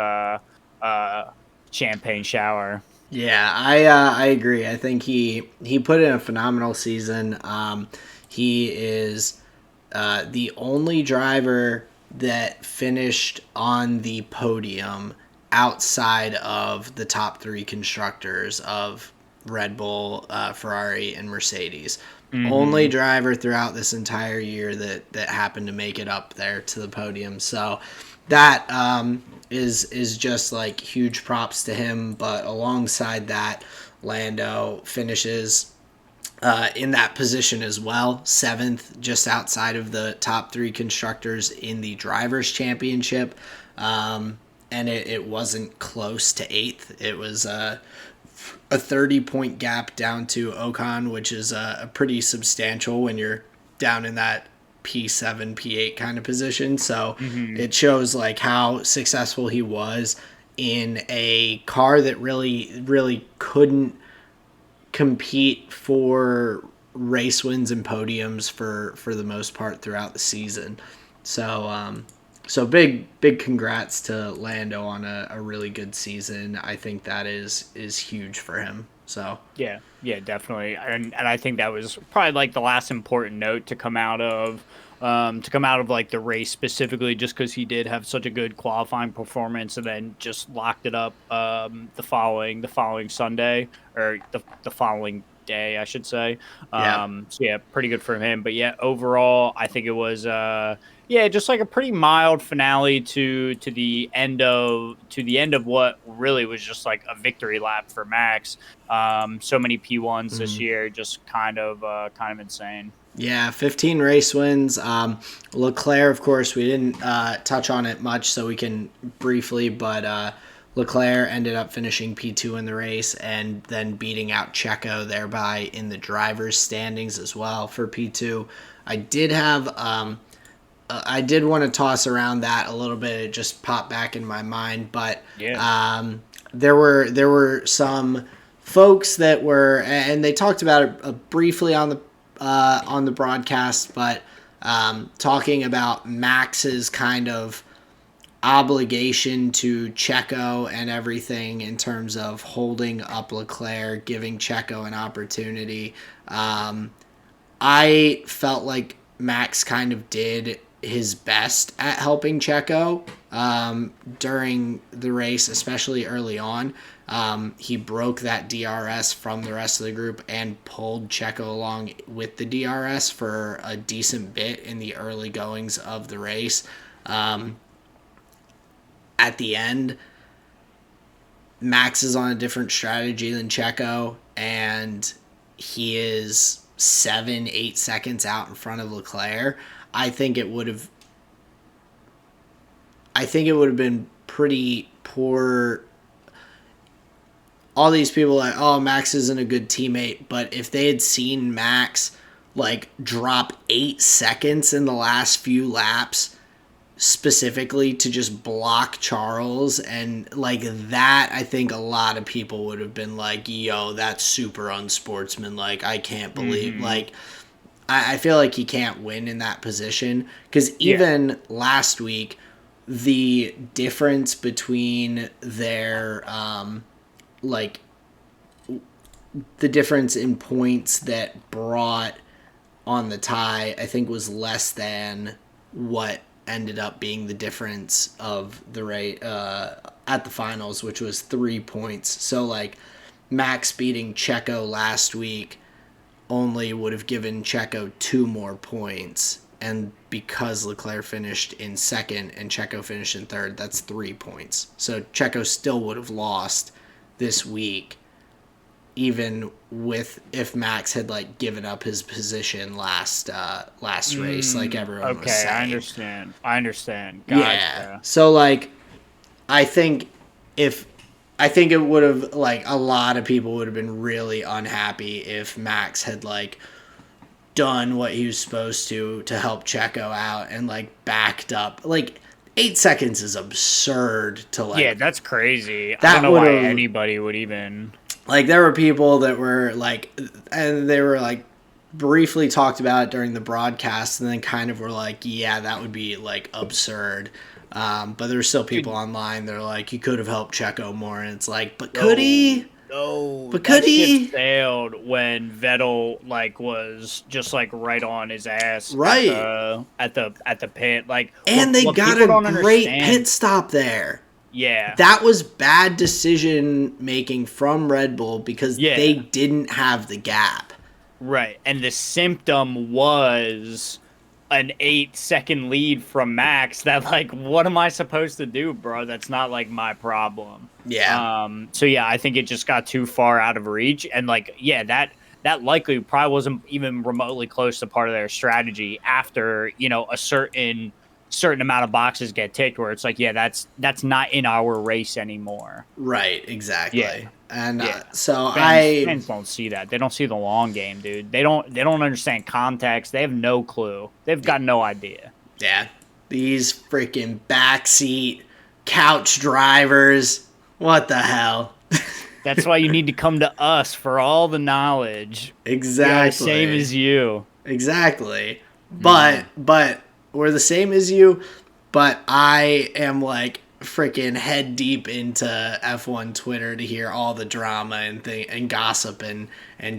champagne shower. yeah, I agree. I think he put in a phenomenal season. He is the only driver that finished on the podium outside of the top three constructors of Red Bull, Ferrari, and Mercedes. Only Mm-hmm. driver throughout this entire year that happened to make it up there to the podium. So that is just like huge props to him. But alongside that, Lando finishes in that position as well, seventh, just outside of the top three constructors in the drivers' championship. And it wasn't close to eighth. It was a 30-point gap down to Ocon, which is a pretty substantial when you're down in that P7, P8 kind of position. So Mm-hmm. it shows like how successful he was in a car that really couldn't compete for race wins and podiums for the most part throughout the season. So big congrats to Lando on a really good season. I think that is huge for him. So Yeah, definitely, and I think that was probably like the last important note to come out of like the race specifically, just because he did have such a good qualifying performance, and then just locked it up the following Sunday or the following day, I should say. yeah. So yeah, pretty good for him. But yeah, overall, I think it was yeah, just like a pretty mild finale to the end of what really was just like a victory lap for Max. So many P1s this year, just kind of insane. Yeah, 15 race wins. Leclerc, of course, we didn't touch on it much, so we can briefly, but Leclerc ended up finishing P2 in the race and then beating out Checo, thereby in the driver's standings as well for P2. I did have, I did want to toss around that a little bit. It just popped back in my mind, but Yeah. there were some folks that were, and they talked about it briefly on the broadcast, but talking about Max's kind of obligation to Checo and everything in terms of holding up Leclerc, giving Checo an opportunity. I felt like Max kind of did his best at helping Checo during the race, especially early on. He broke that DRS from the rest of the group and pulled Checo along with the DRS for a decent bit in the early goings of the race. At the end, Max is on a different strategy than Checo, and he is 7-8 seconds out in front of Leclerc. I think it would have been pretty poor. All these people are like, oh, Max isn't a good teammate, but if they had seen Max like drop 8 seconds in the last few laps specifically to just block Charles and like that, I think a lot of people would have been like, yo, that's super unsportsmanlike. I can't believe like I feel like he can't win in that position because even last week the difference between their like the difference in points that brought on the tie, I think was less than what ended up being the difference of the rate at the finals, which was 3 points. So like Max beating Checo last week only would have given Checo 2 more points, and because Leclerc finished in second and Checo finished in third, that's 3 points. So Checo still would have lost this week, even with if Max had like given up his position last race, like everyone was saying. I understand. Gotcha. Yeah. So like, I think it would have like a lot of people would have been really unhappy if Max had like done what he was supposed to help Checo out and like backed up. Like 8 seconds is absurd to like. Yeah, that's crazy. I don't know why anybody would even. Like, there were people that were, like, and they were, like, briefly talked about it during the broadcast and then kind of were like, yeah, that would be, like, absurd. But there's still people online that are like, he could have helped Checo more. And it's like, but could he? No. But could he? Ship sailed when Vettel, like, was just, like, right on his ass. Right. At the pit. Like, and they got a great pit stop there. Yeah. That was bad decision making from Red Bull because they didn't have the gap. Right. And the symptom was an 8-second lead from Max that, like, what am I supposed to do, bro? That's not, like, my problem. Yeah. So, yeah, I think it just got too far out of reach. And, like, yeah, that likely probably wasn't even remotely close to part of their strategy after, you know, a certain amount of boxes get ticked where it's like, yeah, that's not in our race anymore. Right, exactly. Yeah. And so fans don't see that. They don't see the long game, dude. They don't understand context. They have no clue. They've got no idea. Yeah. These freaking backseat couch drivers. What the hell? That's why you need to come to us for all the knowledge. Exactly. Same as you. Exactly. But we're the same as you, but I am like freaking head deep into F1 Twitter to hear all the drama and gossip and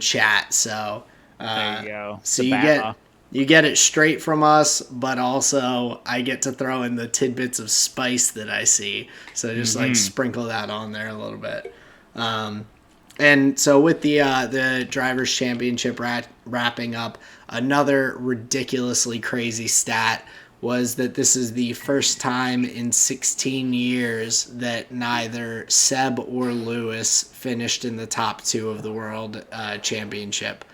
chat. So there you go. So you get it straight from us, but also I get to throw in the tidbits of spice that I see. So just like sprinkle that on there a little bit. And so with the Drivers' Championship wrapping up, another ridiculously crazy stat was that this is the first time in 16 years that neither Seb or Lewis finished in the top 2 of the World Championship.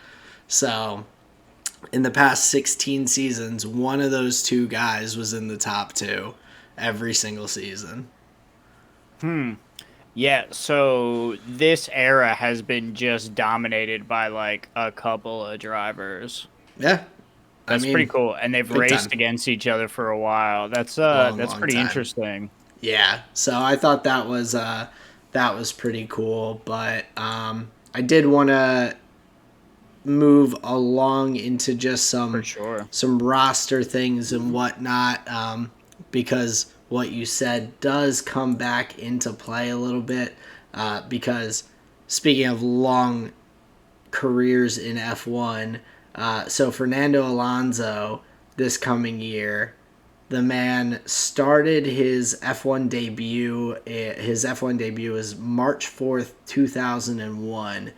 So in the past 16 seasons, one of those 2 guys was in the top 2 every single season. Yeah, so this era has been just dominated by like a couple of drivers. Yeah. That's pretty cool. And they've raced against each other for a while. That's long pretty interesting. Yeah. So I thought that was pretty cool, but I did want to move along into just some roster things and whatnot, because what you said does come back into play a little bit because speaking of long careers in F1, so Fernando Alonso this coming year, the man started his F1 debut. His F1 debut was March 4th, 2001.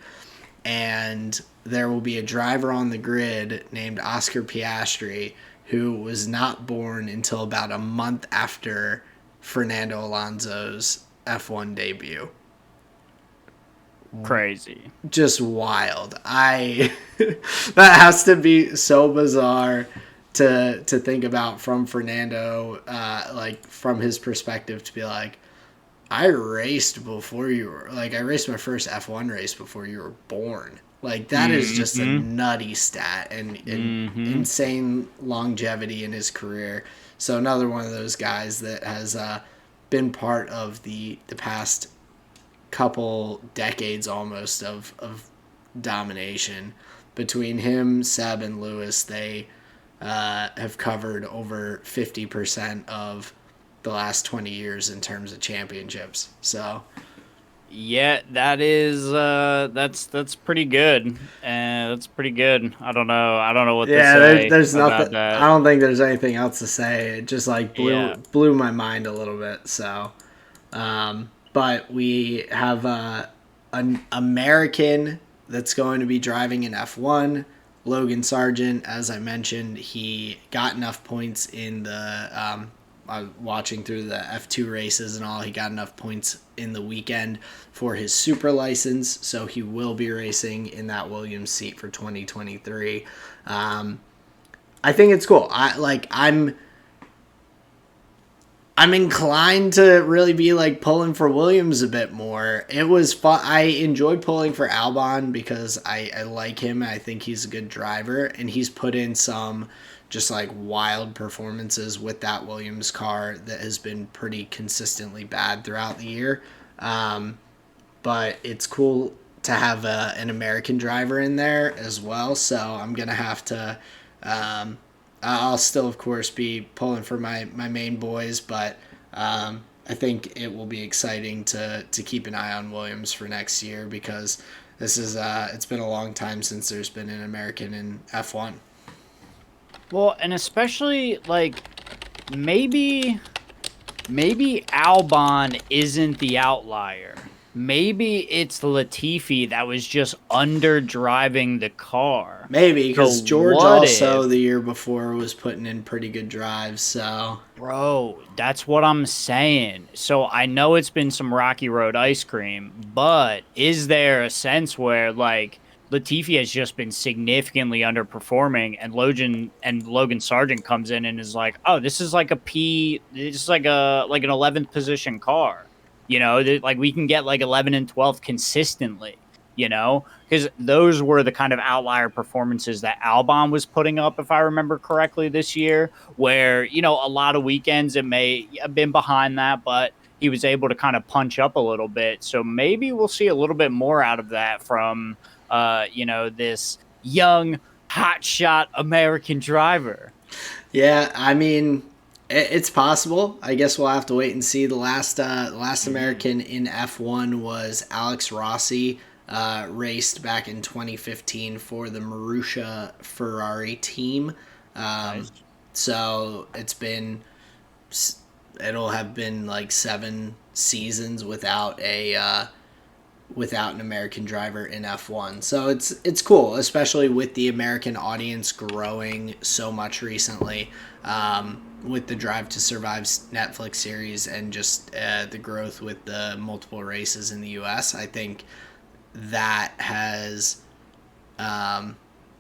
And there will be a driver on the grid named Oscar Piastri who was not born until about a month after Fernando Alonso's F1 debut. Crazy. Just wild. I that has to be so bizarre to think about from Fernando, like from his perspective, to be like, I raced before you were like I raced my first F1 race before you were born. Like that is just a nutty stat and insane longevity in his career. So another one of those guys that has been part of the past couple decades almost of domination. Between him, Seb, and Lewis, they have covered over 50% of the last 20 years in terms of championships. So yeah, that is that's pretty good. That's pretty good. I don't know what to say there's about nothing. that. I don't think there's anything else to say. It just like Yeah. blew my mind a little bit. So, but we have an American that's going to be driving in F1. Logan Sargent, as I mentioned, he got enough points in the watching through the F2 races and all. He got enough points in the weekend for his super license, so he will be racing in that Williams seat for 2023. I think it's cool. I'm inclined to really be like pulling for Williams a bit more. It was fun. I enjoyed pulling for Albon because I like him. I think he's a good driver, and he's put in some just like wild performances with that Williams car that has been pretty consistently bad throughout the year. But it's cool to have an American driver in there as well. So I'm going to have to, I'll still, of course, be pulling for my main boys, but I think it will be exciting to keep an eye on Williams for next year because this is it's been a long time since there's been an American in F1. Well, and especially like maybe Albon isn't the outlier. Maybe it's Latifi that was just under driving the car. Maybe because So George what also if- the year before was putting in pretty good drives. So Bro, that's what I'm saying. So I know it's been some rocky road ice cream, but is there a sense where like Latifi has just been significantly underperforming and Logan Sargent comes in and is like, "Oh, this is like this is like an 11th position car." You know, like we can get like 11 and 12 consistently, you know? Because those were the kind of outlier performances that Albon was putting up, if I remember correctly, this year, where, you know, a lot of weekends it may have been behind that, but he was able to kind of punch up a little bit. So maybe we'll see a little bit more out of that from, you know, this young, hotshot American driver. yeah, I mean, it's possible. I guess we'll have to wait and see. The last American in F1 was Alex Rossi. Raced back in 2015 for the Marussia Ferrari team. Nice. So it'll have been like 7 seasons without an American driver in F1. So it's cool, especially with the American audience growing so much recently. With the Drive to Survive Netflix series and just the growth with the multiple races in the U.S., I think that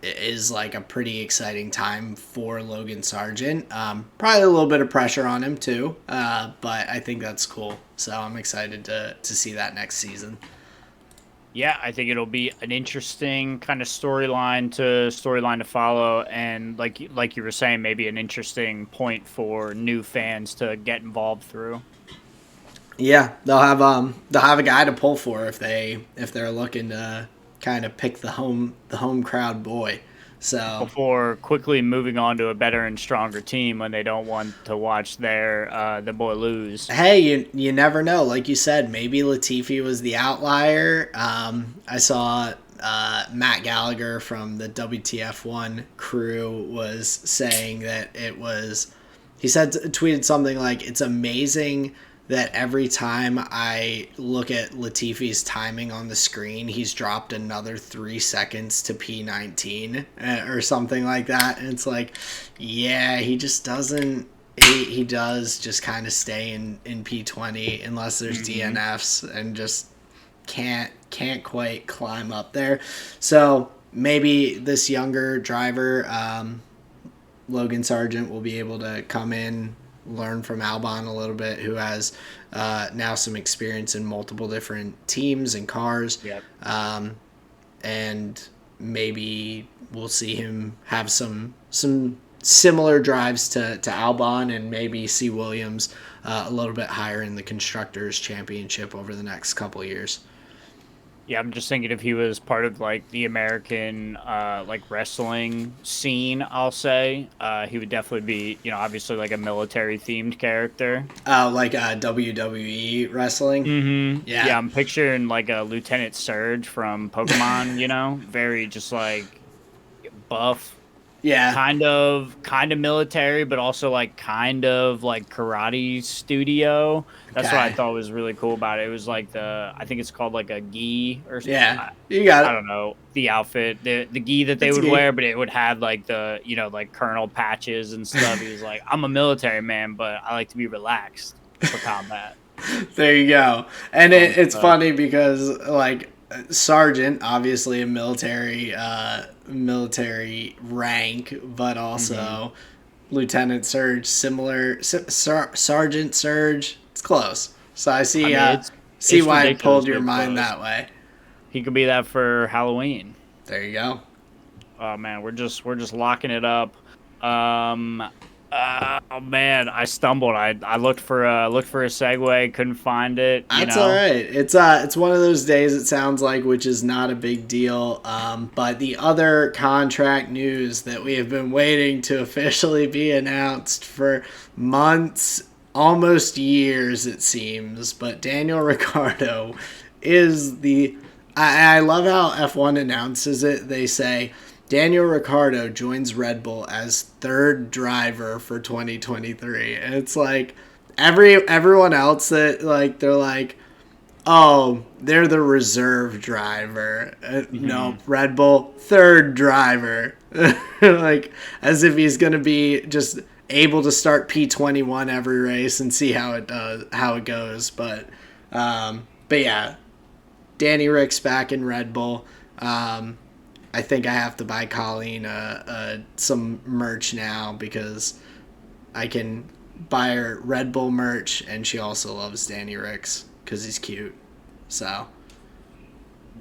is like a pretty exciting time for Logan Sargent. Probably a little bit of pressure on him too, but I think that's cool. So I'm excited to see that next season. Yeah, I think it'll be an interesting kind of storyline to follow, and like you were saying, maybe an interesting point for new fans to get involved through. Yeah, they'll have a guy to pull for if they're looking to kind of pick the home crowd boy. So before quickly moving on to a better and stronger team when they don't want to watch the boy lose. hey, you never know. Like you said, maybe Latifi was the outlier. I saw Matt Gallagher from the WTF1 crew was saying that it was. He said tweeted something like, "It's amazing that every time I look at Latifi's timing on the screen, he's dropped another 3 seconds to P19 or something like that." And it's like, yeah, he just doesn't. He does just kind of stay in P20 unless there's DNFs and just can't quite climb up there. So maybe this younger driver, Logan Sargent, will be able to come in, learn from Albon a little bit, who has now some experience in multiple different teams and cars. Yep. And maybe we'll see him have some similar drives to Albon, and maybe see Williams a little bit higher in the Constructors' Championship over the next couple of years. Yeah, I'm just thinking if he was part of like the American like wrestling scene, I'll say he would definitely be, you know, obviously like a military themed character. Like WWE wrestling. Mm-hmm. Yeah, I'm picturing like a Lieutenant Surge from Pokemon. You know, very just like buff. Yeah. Kind of military, but also like kind of like karate studio. That's what I thought was really cool about it. It was like I think it's called like a gi or something. Yeah, you got it. I don't know the outfit, the gi that they would wear, but it would have like the, you know, like colonel patches and stuff. He was like, I'm a military man, but I like to be relaxed for combat. There you go. And it's funny because like Sergeant, obviously a military rank, but also Lieutenant Surge, similar. Sergeant Surge, it's close. So I see see why it pulled your mind that way. He could be that for Halloween. There you go. Oh man, we're just locking it up. Oh man, I stumbled. I looked for a segue, couldn't find it. That's all right. It's one of those days, it sounds like, which is not a big deal. But the other contract news that we have been waiting to officially be announced for months, almost years, it seems. But Daniel Ricciardo is the. I love how F1 announces it. They say Daniel Ricciardo joins Red Bull as third driver for 2023. And it's like everyone else that like they're like, oh, they're the reserve driver. No, Red Bull third driver. Like as if he's going to be just able to start P21 every race and see how it goes. But yeah, Danny Rick's back in Red Bull. I think I have to buy Colleen some merch now because I can buy her Red Bull merch, and she also loves Danny Ricks because he's cute. So,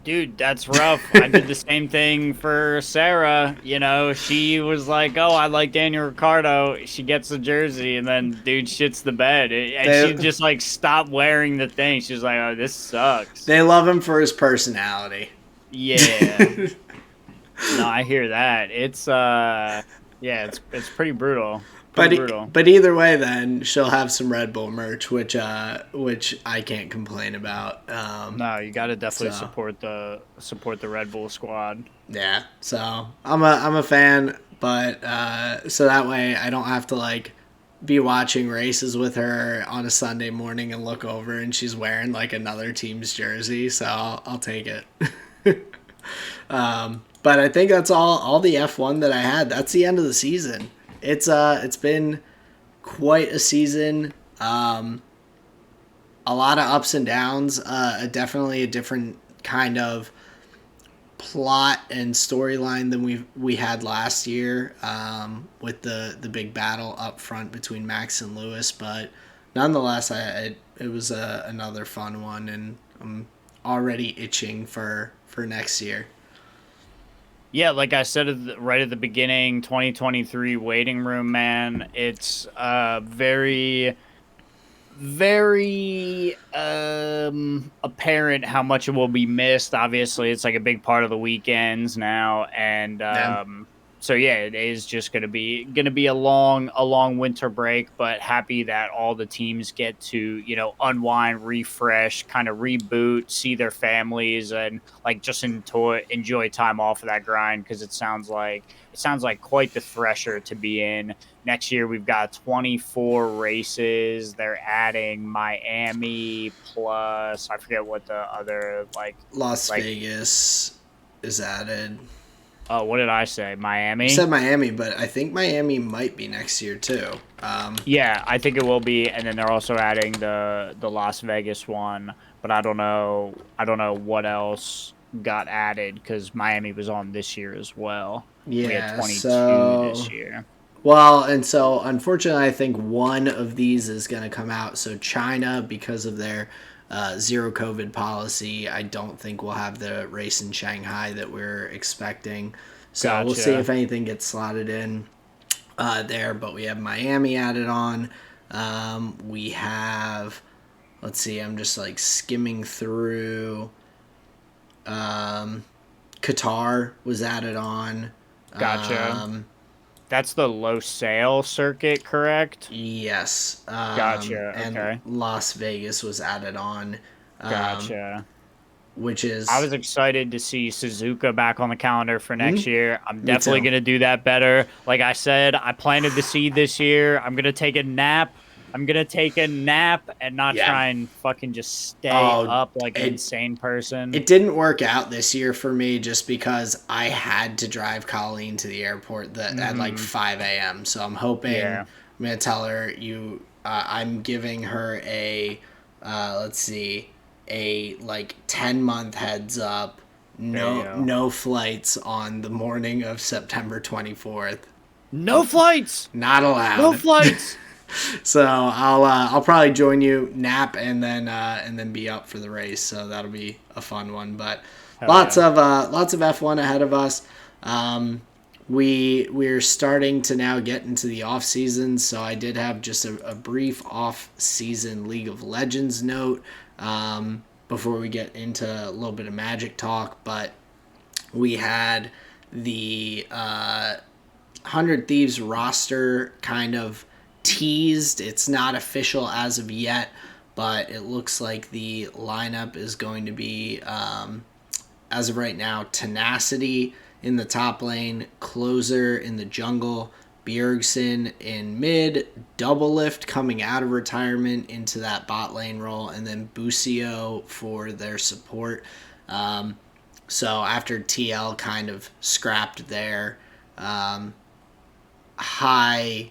dude, that's rough. I did the same thing for Sarah. You know, she was like, "Oh, I like Daniel Ricciardo." She gets the jersey, and then dude shits the bed, and she just like stopped wearing the thing. She's like, "Oh, this sucks." They love him for his personality. Yeah. No, I hear that. It's it's pretty brutal. But either way, then she'll have some Red Bull merch, which I can't complain about. No, you got to definitely support the Red Bull squad. Yeah, so I'm a fan, but so that way I don't have to like be watching races with her on a Sunday morning and look over and she's wearing like another team's jersey. So I'll take it. But I think that's all the F1 that I had. That's the end of the season. It's been quite a season. A lot of ups and downs. Definitely a different kind of plot and storyline than we had last year, with the big battle up front between Max and Lewis. But nonetheless, it was another fun one, and I'm already itching for next year. Yeah, like I said right at the beginning, 2023 waiting room, man. It's very, very apparent how much it will be missed. Obviously, it's like a big part of the weekends now, and So yeah, it is just gonna be a long winter break, but happy that all the teams get to, unwind, refresh, kind of reboot, see their families, and like just enjoy time off of that grind, because it sounds like quite the thresher to be in. Next year we've got 24 races. They're adding Miami plus, I forget what the other Las like Vegas is added. oh, what did I say? You Miami? said Miami, but I think Miami might be next year too. Yeah, I think it will be, and then they're also adding the Las Vegas one, but I don't know. I don't know what else got added because Miami was on this year as well. We had Yeah, 22 so this year. well, and so unfortunately, I think one of these is going to come out. So China, because of their zero COVID policy, I don't think we'll have the race in Shanghai that we're expecting. So we'll see if Gotcha. anything gets slotted in there. But we have Miami added on. We have, let's see, I'm just like skimming through. Qatar was added on. Gotcha. That's the low sail circuit, correct? Yes. Gotcha. And Okay. Las Vegas was added on, um, Gotcha. which I is was excited to see Suzuka back on the calendar for next year. I'm me definitely too. going to do that better. Like I said, I planted the seed this year. I'm going to take a nap. I'm going to take a nap and not Yeah. try and fucking just stay Oh, up like an it insane person. it didn't work out this year for me just because I had to drive Colleen to the airport at like Hmm. 5 a.m. So I'm hoping Yeah. I'm gonna tell her I'm giving her a let's see, a like 10-month heads up. There you go. No flights on the morning of September 24th. No flights. Not No allowed. flights. So I'll probably join you, nap, and then be up for the race. So that'll be a fun one. But Hell yeah. lots of F1 ahead of us. We're starting to now get into the off season. So I did have just a brief off season League of Legends note before we get into a little bit of Magic talk. But we had the 100 Thieves roster kind of teased. It's not official as of yet, but it looks like the lineup is going to be, as of right now, Tenacity in the top lane, Closer in the jungle, Bjergsen in mid, Double Lift coming out of retirement into that bot lane role, and then Busio for their support. So after TL kind of scrapped their high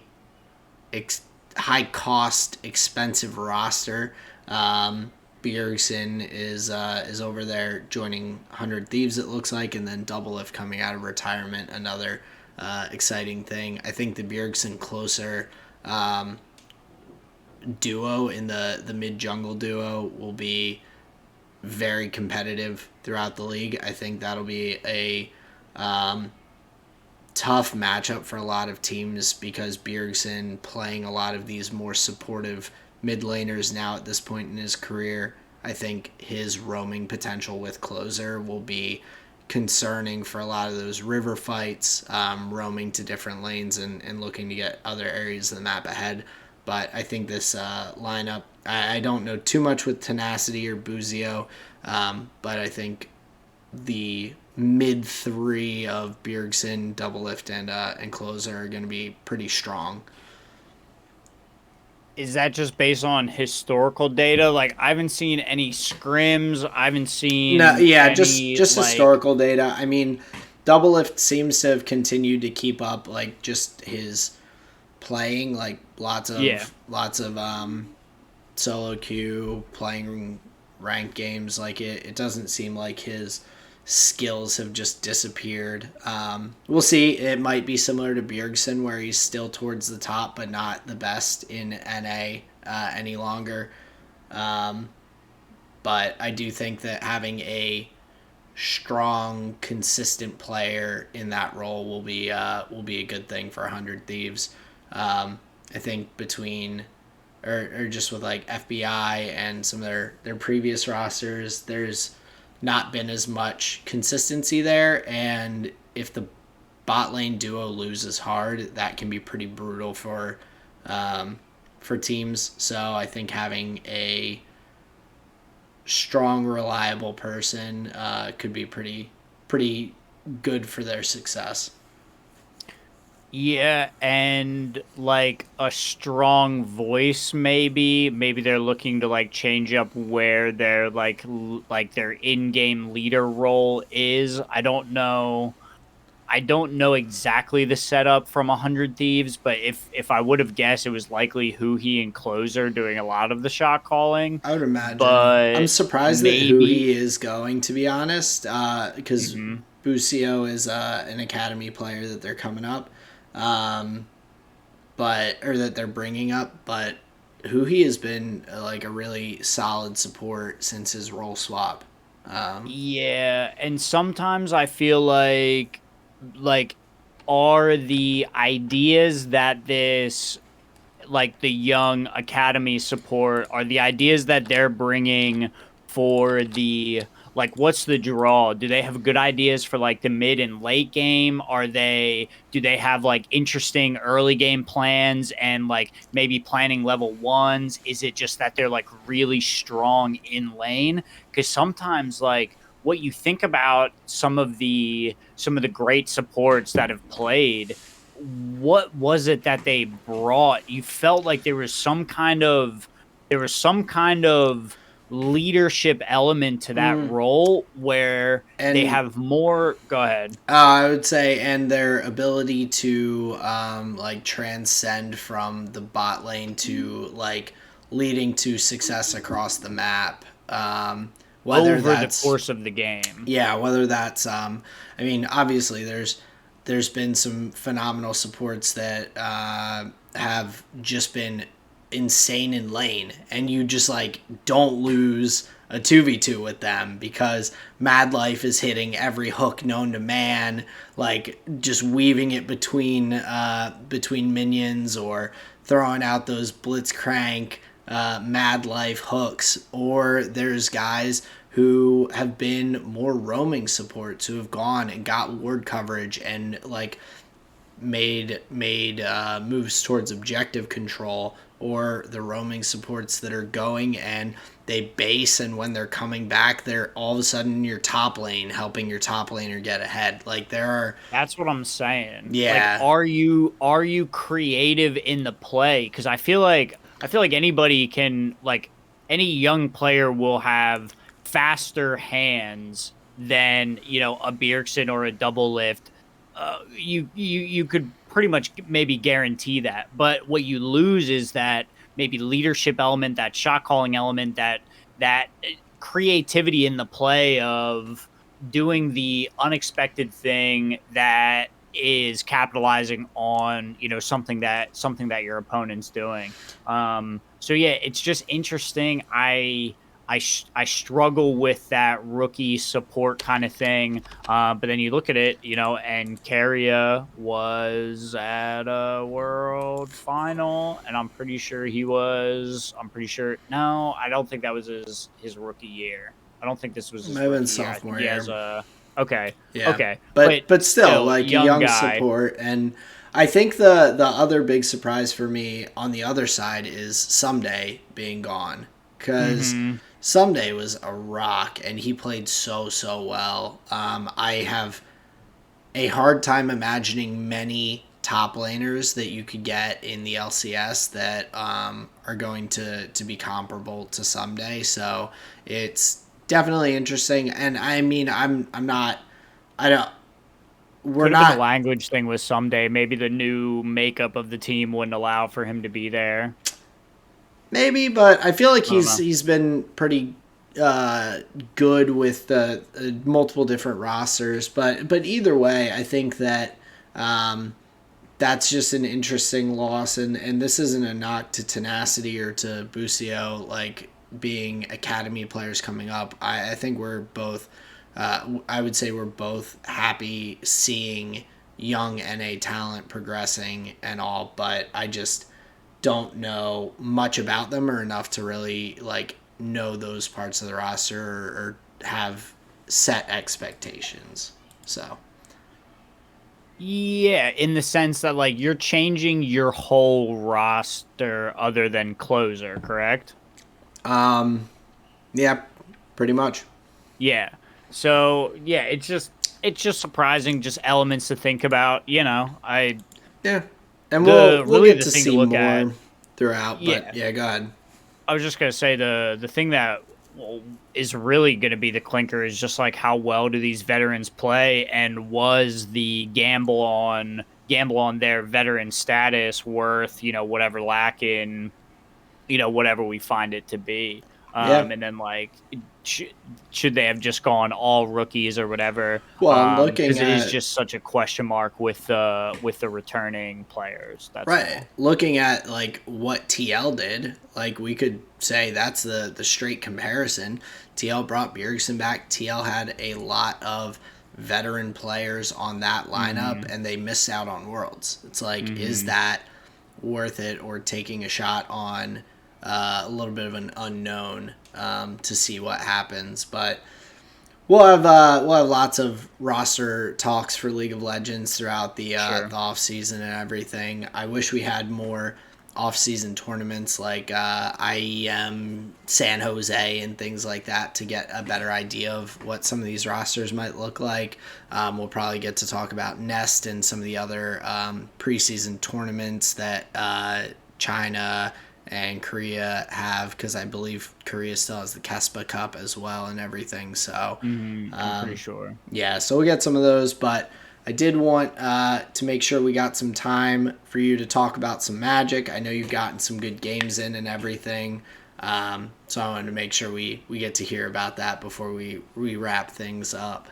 high cost expensive roster, Bjergsen is over there joining 100 Thieves, it looks like, and then Double Lift coming out of retirement, another exciting thing. I think the Bjergsen Closer duo in the mid jungle duo will be very competitive throughout the league. I think that'll be a tough matchup for a lot of teams because Bjergsen playing a lot of these more supportive mid laners now at this point in his career. I think his roaming potential with Closer will be concerning for a lot of those river fights, roaming to different lanes and looking to get other areas of the map ahead. But I think this lineup, I don't know too much with Tenacity or Buzio, but I think the mid three of Bjergsen, Double Lift, and Closer are going to be pretty strong. Is that just based on historical data? Like, I haven't seen any scrims. I haven't No, seen yeah, any just historical data. I mean, Double Lift seems to have continued to keep up, like just his playing, like yeah. lots of solo queue, playing ranked games. Like it doesn't seem like his skills have just disappeared. We'll see. It might be similar to Bjergsen, where he's still towards the top, but not the best in NA any longer. But I do think that having a strong, consistent player in that role will be a good thing for 100 Thieves. I think between or just with like FBI and some of their previous rosters, there's not been as much consistency there, and if the bot lane duo loses hard, that can be pretty brutal for teams. So I think having a strong, reliable person could be pretty good for their success. Yeah, and like a strong voice, maybe they're looking to like change up where their like their in-game leader role is. I don't know exactly the setup from 100 Thieves, but if I would have guessed, it was likely Huhi and Closer doing a lot of the shot calling. I would imagine. I'm But surprised that who maybe he is going, to be honest, because mhm. Busio is an academy player that they're coming up, um, but or that they're bringing up. But who he has been like a really solid support since his role swap. Yeah, and sometimes I feel like are the ideas that this like the young academy support are the ideas that they're bringing for the like what's the draw? Do they have good ideas for like the mid and late game? Are they do they have like interesting early game plans and like maybe planning level ones? Is it just that they're like really strong in lane? Because sometimes like what you think about some of the great supports that have played, what was it that they brought? You felt like there was some kind of leadership element to that role where they And have more. Go ahead. I would say, and their ability to like transcend from the bot lane to like leading to success across the map. Whether Over the that's course of the game. yeah, whether that's I mean, obviously there's been some phenomenal supports that have just been insane in lane, and you just like don't lose a 2v2 with them because Mad Life is hitting every hook known to man, like just weaving it between minions or throwing out those blitzcrank Mad Life hooks. Or there's guys who have been more roaming supports who have gone and got ward coverage and like made moves towards objective control, or the roaming supports that are going and they base, and when they're coming back they're all of a sudden in your top lane helping your top laner get ahead. Like there are That's what I'm saying. Like, yeah. are you creative in the play? Because I feel like anybody can like any young player will have faster hands than a Bjergsen or a double lift. You could pretty much maybe guarantee that. But what you lose is that maybe leadership element, that shot calling element, that creativity in the play of doing the unexpected thing that is capitalizing on something that your opponent's doing. So yeah, it's just interesting. I struggle with that rookie support kind of thing. But then you look at it, and Carrier was at a world final, and I'm pretty sure no, I don't think that was his rookie year. I don't think this was his Might have been rookie year. I think sophomore he has year. okay. Yeah. Okay. But still, Still, like a young young guy. support. And I think the other big surprise for me on the other side is Someday being gone, because Mhm. Someday was a rock and he played so well. I have a hard time imagining many top laners that you could get in the LCS that are going to be comparable to Someday. So it's definitely interesting. And I mean, I'm not. I don't. We're Could have been a not. language thing with someday. Maybe the new makeup of the team wouldn't allow for him to be there. Maybe, but I feel like I don't he's know. he's been pretty good with the multiple different rosters. But either way, I think that um, that's just an interesting loss, and this isn't a knock to Tenacity or to Busio, like being academy players coming up. I think we're both. I would say we're both happy seeing young NA talent progressing and all, but I just don't know much about them or enough to really like know those parts of the roster or have set expectations. So Yeah, in the sense that like you're changing your whole roster other than closer, correct? Yeah, pretty much. Yeah. So yeah, it's just surprising, just elements to think about. I Yeah, and we'll the we'll really get the to thing to see look at. more throughout. But Yeah, yeah, go ahead. I was just gonna say the thing that is really gonna be the clinker is just like how well do these veterans play, and was the gamble on their veteran status worth whatever lacking whatever we find it to be. Yeah. And then like, sh- should they have just gone all rookies or whatever? Well, looking Because it is at just such a question mark with the returning players. That's right, all. looking at like what TL did, like we could say that's the straight comparison. TL brought Bjergsen back. TL had a lot of veteran players on that lineup, Hmm. and they missed out on Worlds. It's like, is Hmm. that worth it, or taking a shot on a little bit of an unknown to see what happens? But we'll have lots of roster talks for League of Legends throughout the Sure. off season and everything. I wish we had more off season tournaments like IEM, San Jose, and things like that to get a better idea of what some of these rosters might look like. We'll probably get to talk about Nest and some of the other preseason tournaments that China and Korea have, because I believe Korea still has the Kespa Cup as well and everything. So, I'm pretty sure. yeah, so we got some of those, but I did want to make sure we got some time for you to talk about some Magic. I know you've gotten some good games in and everything. So I wanted to make sure we get to hear about that before we wrap things up.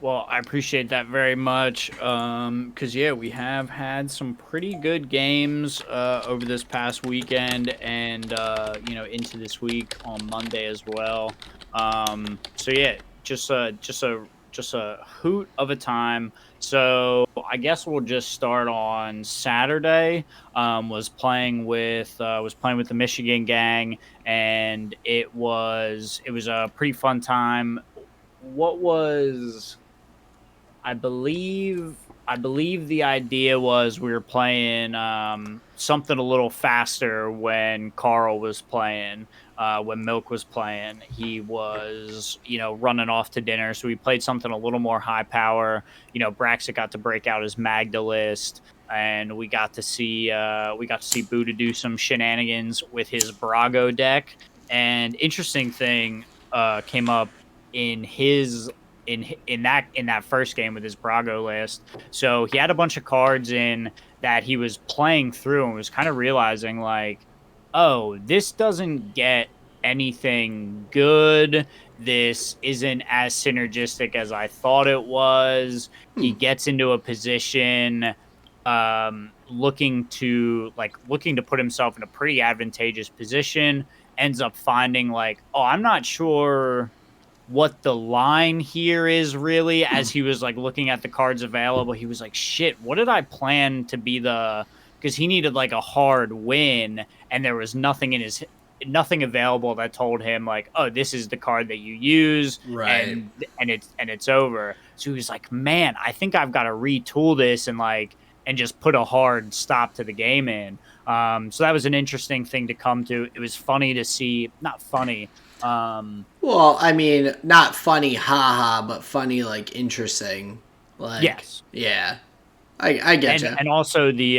Well, I appreciate that very much. Because yeah, we have had some pretty good games over this past weekend, and into this week on Monday as well. So yeah, just a hoot of a time. So I guess we'll just start on Saturday. Was playing with the Michigan gang, and it was a pretty fun time. What was I believe the idea was we were playing something a little faster when Carl was playing. When Milk was playing, he was running off to dinner, so we played something a little more high power. Braxton got to break out his Magda list, and we got to see Buddha do some shenanigans with his Brago deck. And interesting thing came up in his in that first game with his Brago list. So he had a bunch of cards in that he was playing through and was kind of realizing like, oh, this doesn't get anything good. This isn't as synergistic as I thought it was. He Hmm. gets into a position looking to put himself in a pretty advantageous position, ends up finding like, oh, I'm not sure what the line here is really. As he was like looking at the cards available, he was like, shit, what did I plan to be because he needed like a hard win, and there was nothing available that told him like, oh, this is the card that you use, Right. and it's over. So he was like, man, I think I've got to retool this and just put a hard stop to the game in. So that was an interesting thing to come to. It was funny to see, not funny. Well, I mean, not funny, haha, but funny, like interesting. Like, Yes. yeah, I get and you. and also the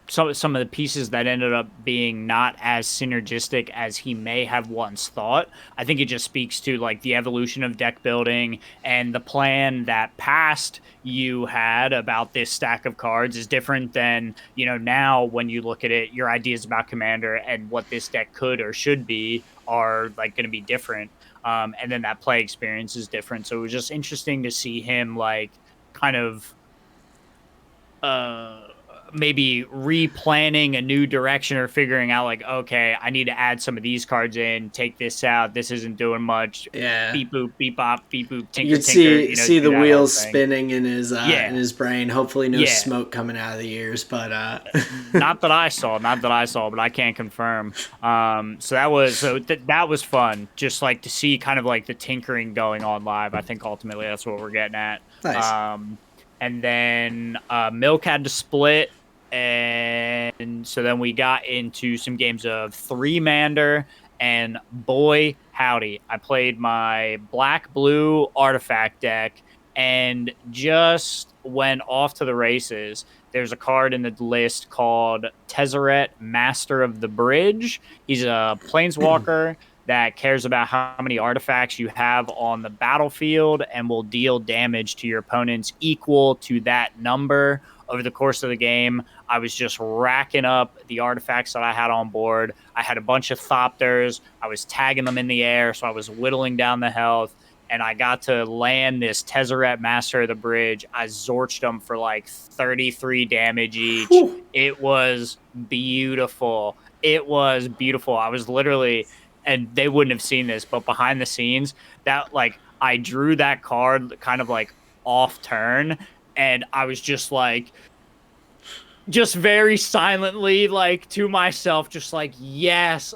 some of the pieces that ended up being not as synergistic as he may have once thought. I think it just speaks to like the evolution of deck building, and the plan that past you had about this stack of cards is different than now. When you look at it, your ideas about Commander and what this deck could or should be are like going to be different. And then that play experience is different. So it was just interesting to see him like kind of uh maybe replanning a new direction, or figuring out like, okay, I need to add some of these cards in, take this out, this isn't doing much, Yeah, beep boop, beep bop, beep boop, you tinker could tinker, see do the that whole wheels thing. spinning in Yeah. his brain. Hopefully, no Yeah. smoke coming out of the ears, but Not that I saw, but I can't confirm. So that was fun, just like to see kind of like the tinkering going on live. I think ultimately that's what we're getting at. nice. um and then Milk had to split, and so then we got into some games of three Mander, and boy howdy, I played my black blue artifact deck and just went off to the races. There's a card in the list called Tezzeret, Master of the Bridge. He's a planeswalker that cares about how many artifacts you have on the battlefield and will deal damage to your opponents equal to that number. Over the course of the game, I was just racking up the artifacts that I had on board. I had a bunch of Thopters. I was tagging them in the air, so I was whittling down the health. And I got to land this Tezzeret Master of the Bridge. I Zorched them for like 33 damage each. Whew. It was beautiful. It was beautiful. I was literally, and they wouldn't have seen this, but behind the scenes, that like I drew that card kind of like off turn, and I was just like, just very silently, like to myself, just like, yes,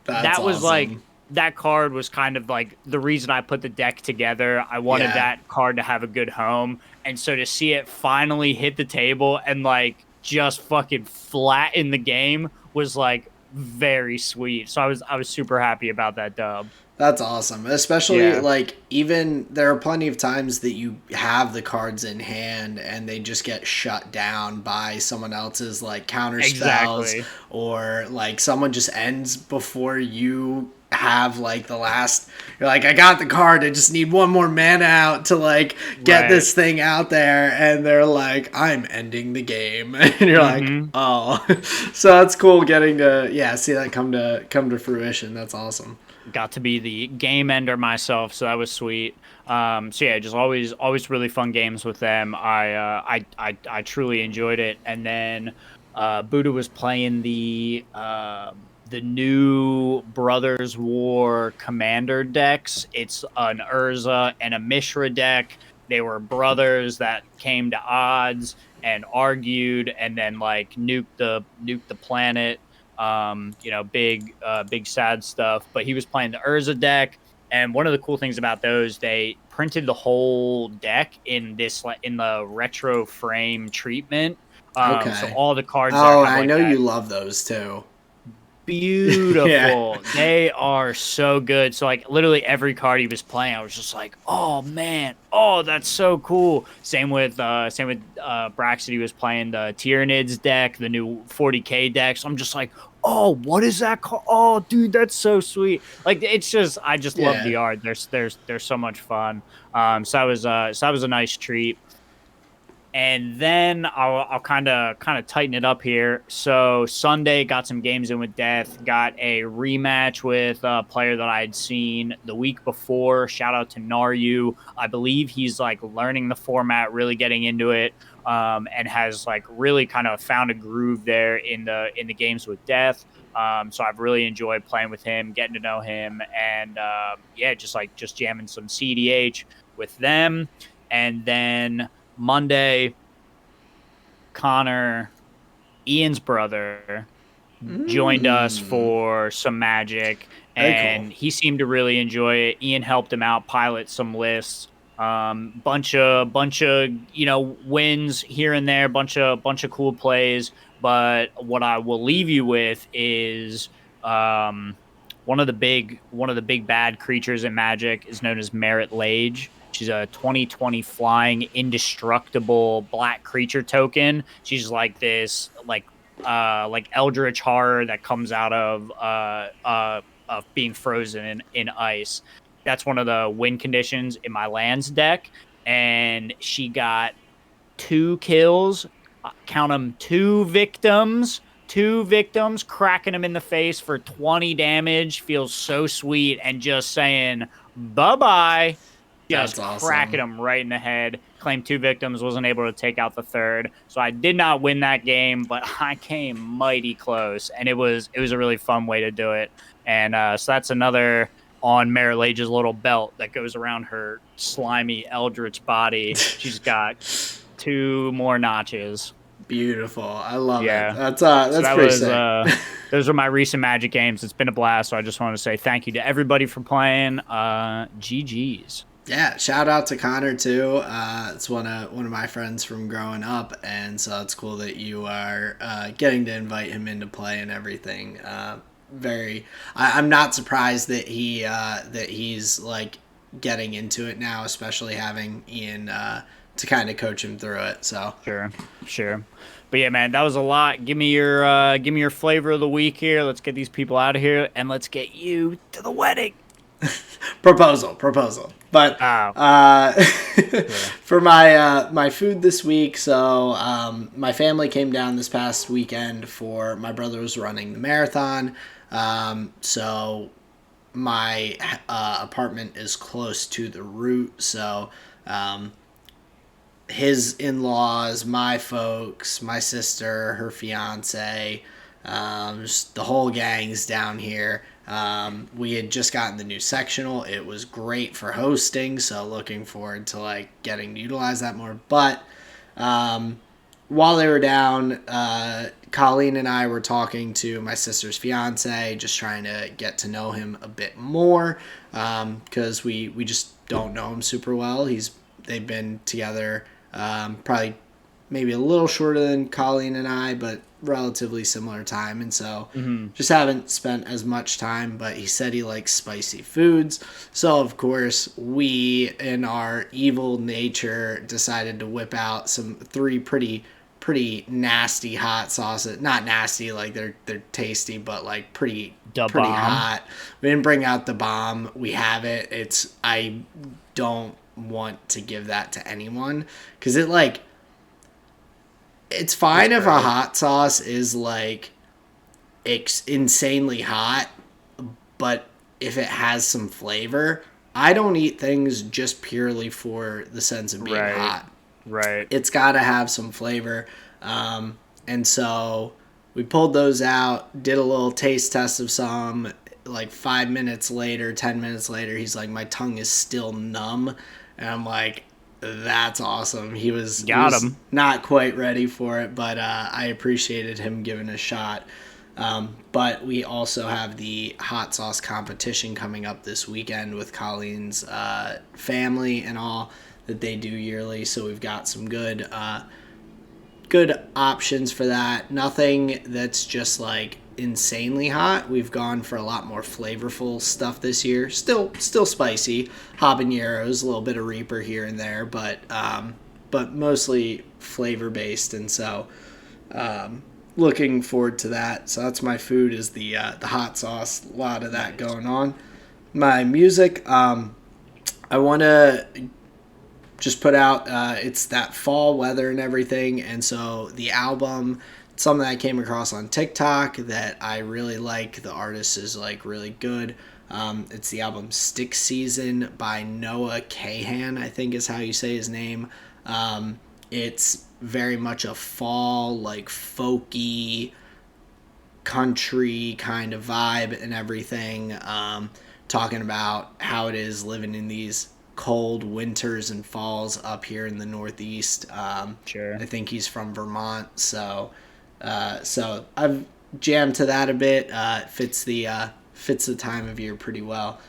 That's that was awesome. like, that card was kind of like the reason I put the deck together. I wanted that card to have a good home. And so to see it finally hit the table and like just fucking flatten the game was like very sweet. So I was super happy about that dub. That's awesome. Especially Yeah. like even there are plenty of times that you have the cards in hand and they just get shut down by someone else's like counter spells, Exactly. or like someone just ends before you have like the last, you're like, I got the card, I just need one more mana out to like get Right. this thing out there, and they're like, I'm ending the game. And you're like, Mhm. oh. So that's cool getting to see that come to fruition. That's awesome. Got to be the game ender myself, so that was sweet. So yeah, just always really fun games with them. I truly enjoyed it. And then Buddha was playing the new Brothers War Commander decks. It's an Urza and a Mishra deck. They were brothers that came to odds and argued, and then like nuked the planet. Big sad stuff. But he was playing the Urza deck, and one of the cool things about those, they printed the whole deck in this in the retro frame treatment. So Okay. all the cards there Oh, have I like know that you love those too. Yeah. beautiful. They are so good. So like literally every card he was playing, I was just like, oh man, oh that's so cool. Same with Braxton. He was playing the Tyranids deck, the new 40k deck. So I'm just like, oh, what is that called? Oh, dude, that's so sweet. Like it's just, I just love Yeah. the art. There's so much fun. So that was a nice treat. And then I'll kind of tighten it up here. So Sunday got some games in with Death. Got a rematch with a player that I had seen the week before. Shout out to Naryu. I believe he's like learning the format, really getting into it, and has like really kind of found a groove there in the games with Death. So I've really enjoyed playing with him, getting to know him, and yeah, just jamming some CDH with them, and then Monday, Connor, Ian's brother, joined us Mm. for some Magic, Very cool. and he seemed to really enjoy it. Ian helped him out pilot some lists. Bunch of wins here and there, bunch of cool plays. But what I will leave you with is um, one of the big bad creatures in Magic is known as Merit Lage. She's a 2020 flying indestructible black creature token. She's like this like eldritch horror that comes out of being frozen in ice. That's one of the win conditions in my lands deck, and she got 2 kills. Count them, two victims, cracking them in the face for 20 damage. Feels so sweet, and just saying bye bye, That's just cracking awesome. them right in the head. Claimed 2 victims, wasn't able to take out the third. So I did not win that game, but I came mighty close, and it was a really fun way to do it. And so that's another on Mary Lage's little belt that goes around her slimy eldritch body. She's got 2 more notches. Beautiful. I love it. Yeah. So That's that pretty was sick. those are my recent Magic games. It's been a blast. So I just want to say thank you to everybody for playing. GG's. Yeah, shout out to Connor too. It's one of my friends from growing up, and so it's cool that you are getting to invite him into play and everything. I'm not surprised that he's like getting into it now, especially having Ian to kind of coach him through it. So Sure. But yeah, man, that was a lot. Give me your flavor of the week here. Let's get these people out of here, and let's get you to the wedding. proposal. But Oh, for my food this week, so my family came down this past weekend for my brother was running the marathon. So my apartment is close to the route, so his in-laws, my folks, my sister, her fiance, just the whole gang's down here. We had just gotten the new sectional. It was great for hosting, so looking forward to like getting to utilize that more. But while they were down, Colleen and I were talking to my sister's fiance, just trying to get to know him a bit more, because we just don't know him super well. They've been together probably maybe a little shorter than Colleen and I, but relatively similar time, and so just haven't spent as much time. But he said he likes spicy foods, so of course we in our evil nature decided to whip out three pretty nasty hot sauces. Not nasty, like they're tasty, but like pretty hot. We didn't bring out the bomb. We have it. I don't want to give that to anyone because it's fine if a hot sauce is like insanely hot, but if it has some flavor, I don't eat things just purely for the sense of being hot. Right. It's got to have some flavor. And so we pulled those out, did a little taste test of some. Like 5 minutes later, 10 minutes later, he's like, my tongue is still numb. And I'm like, that's awesome. He was not quite ready for it, but I appreciated him giving a shot. But we also have the hot sauce competition coming up this weekend with Colleen's family and all that they do yearly. So we've got some good options for that. Nothing that's just like insanely hot. We've gone for a lot more flavorful stuff this year. Still spicy, habaneros, a little bit of Reaper here and there, but mostly flavor based. And so looking forward to that. So that's my food, is the hot sauce. A lot of that going on. My music, I want to just put out, it's that fall weather and everything, and so the album, something I came across on TikTok that I really like. The artist is like really good. It's the album Stick Season by Noah Kahan, I think is how you say his name. It's very much a fall, like folky country kind of vibe and everything, talking about how it is living in these cold winters and falls up here in the Northeast. Sure. I think he's from Vermont, so I've jammed to that a bit. Fits the time of year pretty well.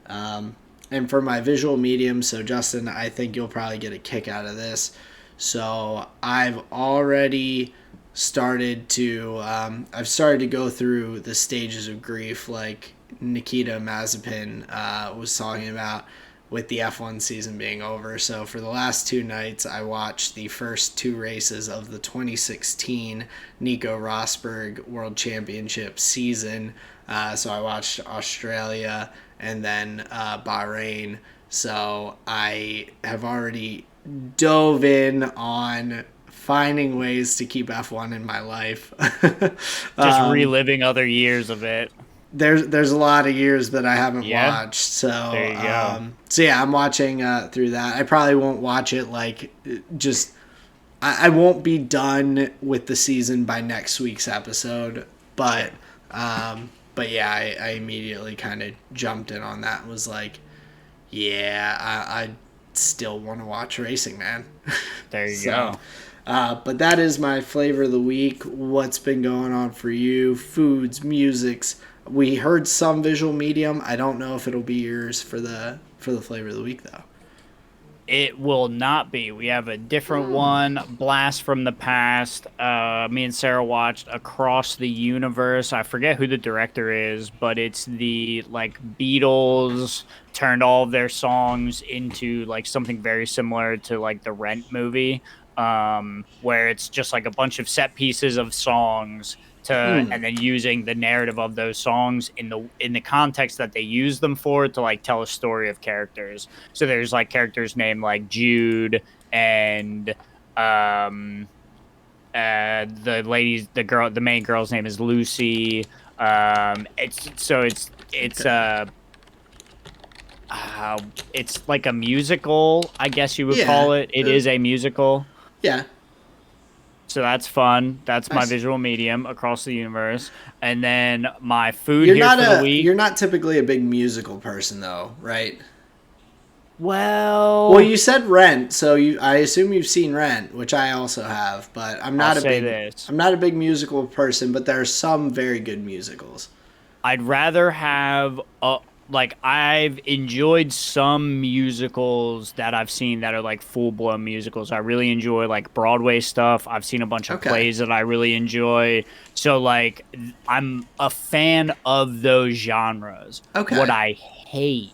And for my visual medium, so Justin, I think you'll probably get a kick out of this. So I've already started to go through the stages of grief, like Nikita Mazepin was talking about, with the F1 season being over. So for the last 2 nights, I watched the first 2 races of the 2016 Nico Rosberg World Championship season. So I watched Australia and then Bahrain. So I have already dove in on finding ways to keep F1 in my life. Just reliving other years of it. There's a lot of years that I haven't watched, so there you go. So yeah, I'm watching through that. I probably won't watch it I won't be done with the season by next week's episode, but yeah, I immediately kind of jumped in on that and was like, yeah, I still want to watch racing, man. There you go. But that is my flavor of the week. What's been going on for you? Foods, musics. We heard some visual medium. I don't know if it'll be yours for the flavor of the week, though. It will not be. We have a different one, Blast from the Past. Me and Sarah watched Across the Universe. I forget who the director is, but it's the like Beatles turned all of their songs into like something very similar to like the Rent movie, where it's just like a bunch of set pieces of songs to and then using the narrative of those songs in the context that they use them for to like tell a story of characters. So there's like characters named like Jude and um the main girl's name is Lucy. It's it's like a musical, I guess you would Yeah. call it. It is a musical. Yeah. So that's fun. That's my Nice. visual medium, Across the Universe. And then my food here for the week. You're not typically a big musical person though, right? Well, Well, you said Rent, so I assume you've seen Rent, which I also have, but I'm not I'm not a big musical person, but there are some very good musicals. I'd rather have like I've enjoyed some musicals that I've seen that are like full blown musicals. I really enjoy like Broadway stuff. I've seen a bunch of plays that I really enjoy. So like I'm a fan of those genres. Okay. What I hate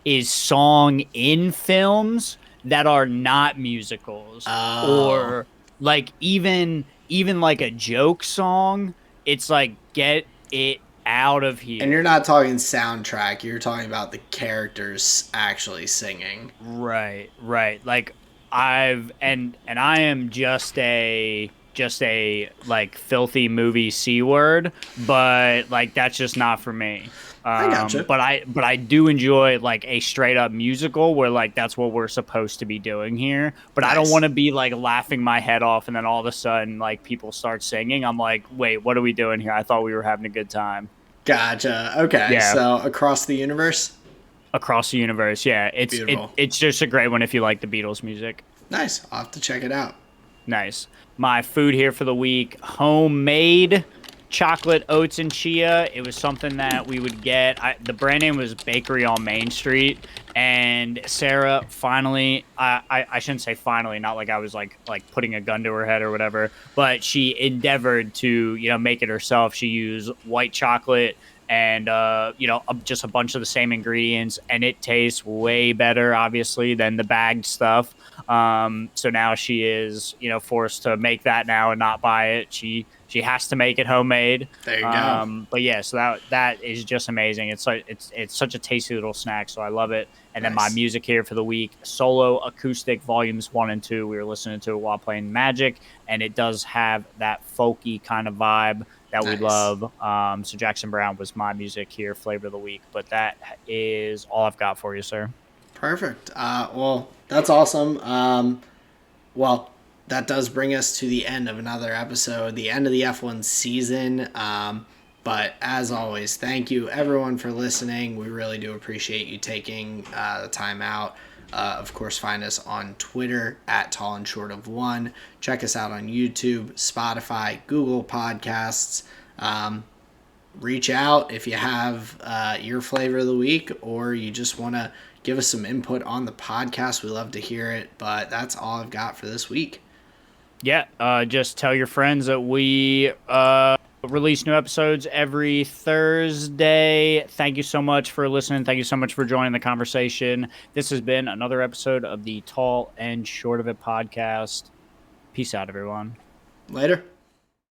is song in films that are not musicals, or like even like a joke song. It's like, get it out of here. And you're not talking soundtrack, you're talking about the characters actually singing. Right. Like I am just a like filthy movie C word, but like that's just not for me. I gotcha. But I do enjoy like a straight up musical where like that's what we're supposed to be doing here. But Nice. I don't want to be like laughing my head off and then all of a sudden like people start singing. I'm like, wait, what are we doing here? I thought we were having a good time. Gotcha. Okay. Yeah. So Across the Universe? Across the Universe, yeah. It's just a great one if you like the Beatles music. Nice. I'll have to check it out. Nice. My food here for the week, homemade chocolate oats and chia. It was something that we would get. The brand name was Bakery on Main Street, and Sarah finally, I shouldn't say finally, not like I was like putting a gun to her head or whatever, but she endeavored to make it herself. She used white chocolate and just a bunch of the same ingredients, and it tastes way better obviously than the bagged stuff. So now she is forced to make that now and not buy it. She has to make it homemade. There you go. But yeah, so that is just amazing. It's such a tasty little snack, so I love it. And then my music here for the week, Solo Acoustic Volumes 1 and 2. We were listening to it while playing Magic, and it does have that folky kind of vibe that we love. So Jackson Brown was my music here, flavor of the week. But that is all I've got for you, sir. Perfect. Well, that's awesome. Well, that does bring us to the end of another episode, the end of the F1 season. But as always, thank you everyone for listening. We really do appreciate you taking the time out. Of course, find us on Twitter at Tall and Short of One. Check us out on YouTube, Spotify, Google Podcasts. Reach out if you have your flavor of the week, or you just want to give us some input on the podcast. We love to hear it. But that's all I've got for this week. Yeah, just tell your friends that we release new episodes every Thursday. Thank you so much for listening. Thank you so much for joining the conversation. This has been another episode of the Tall and Short of It podcast. Peace out, everyone. Later.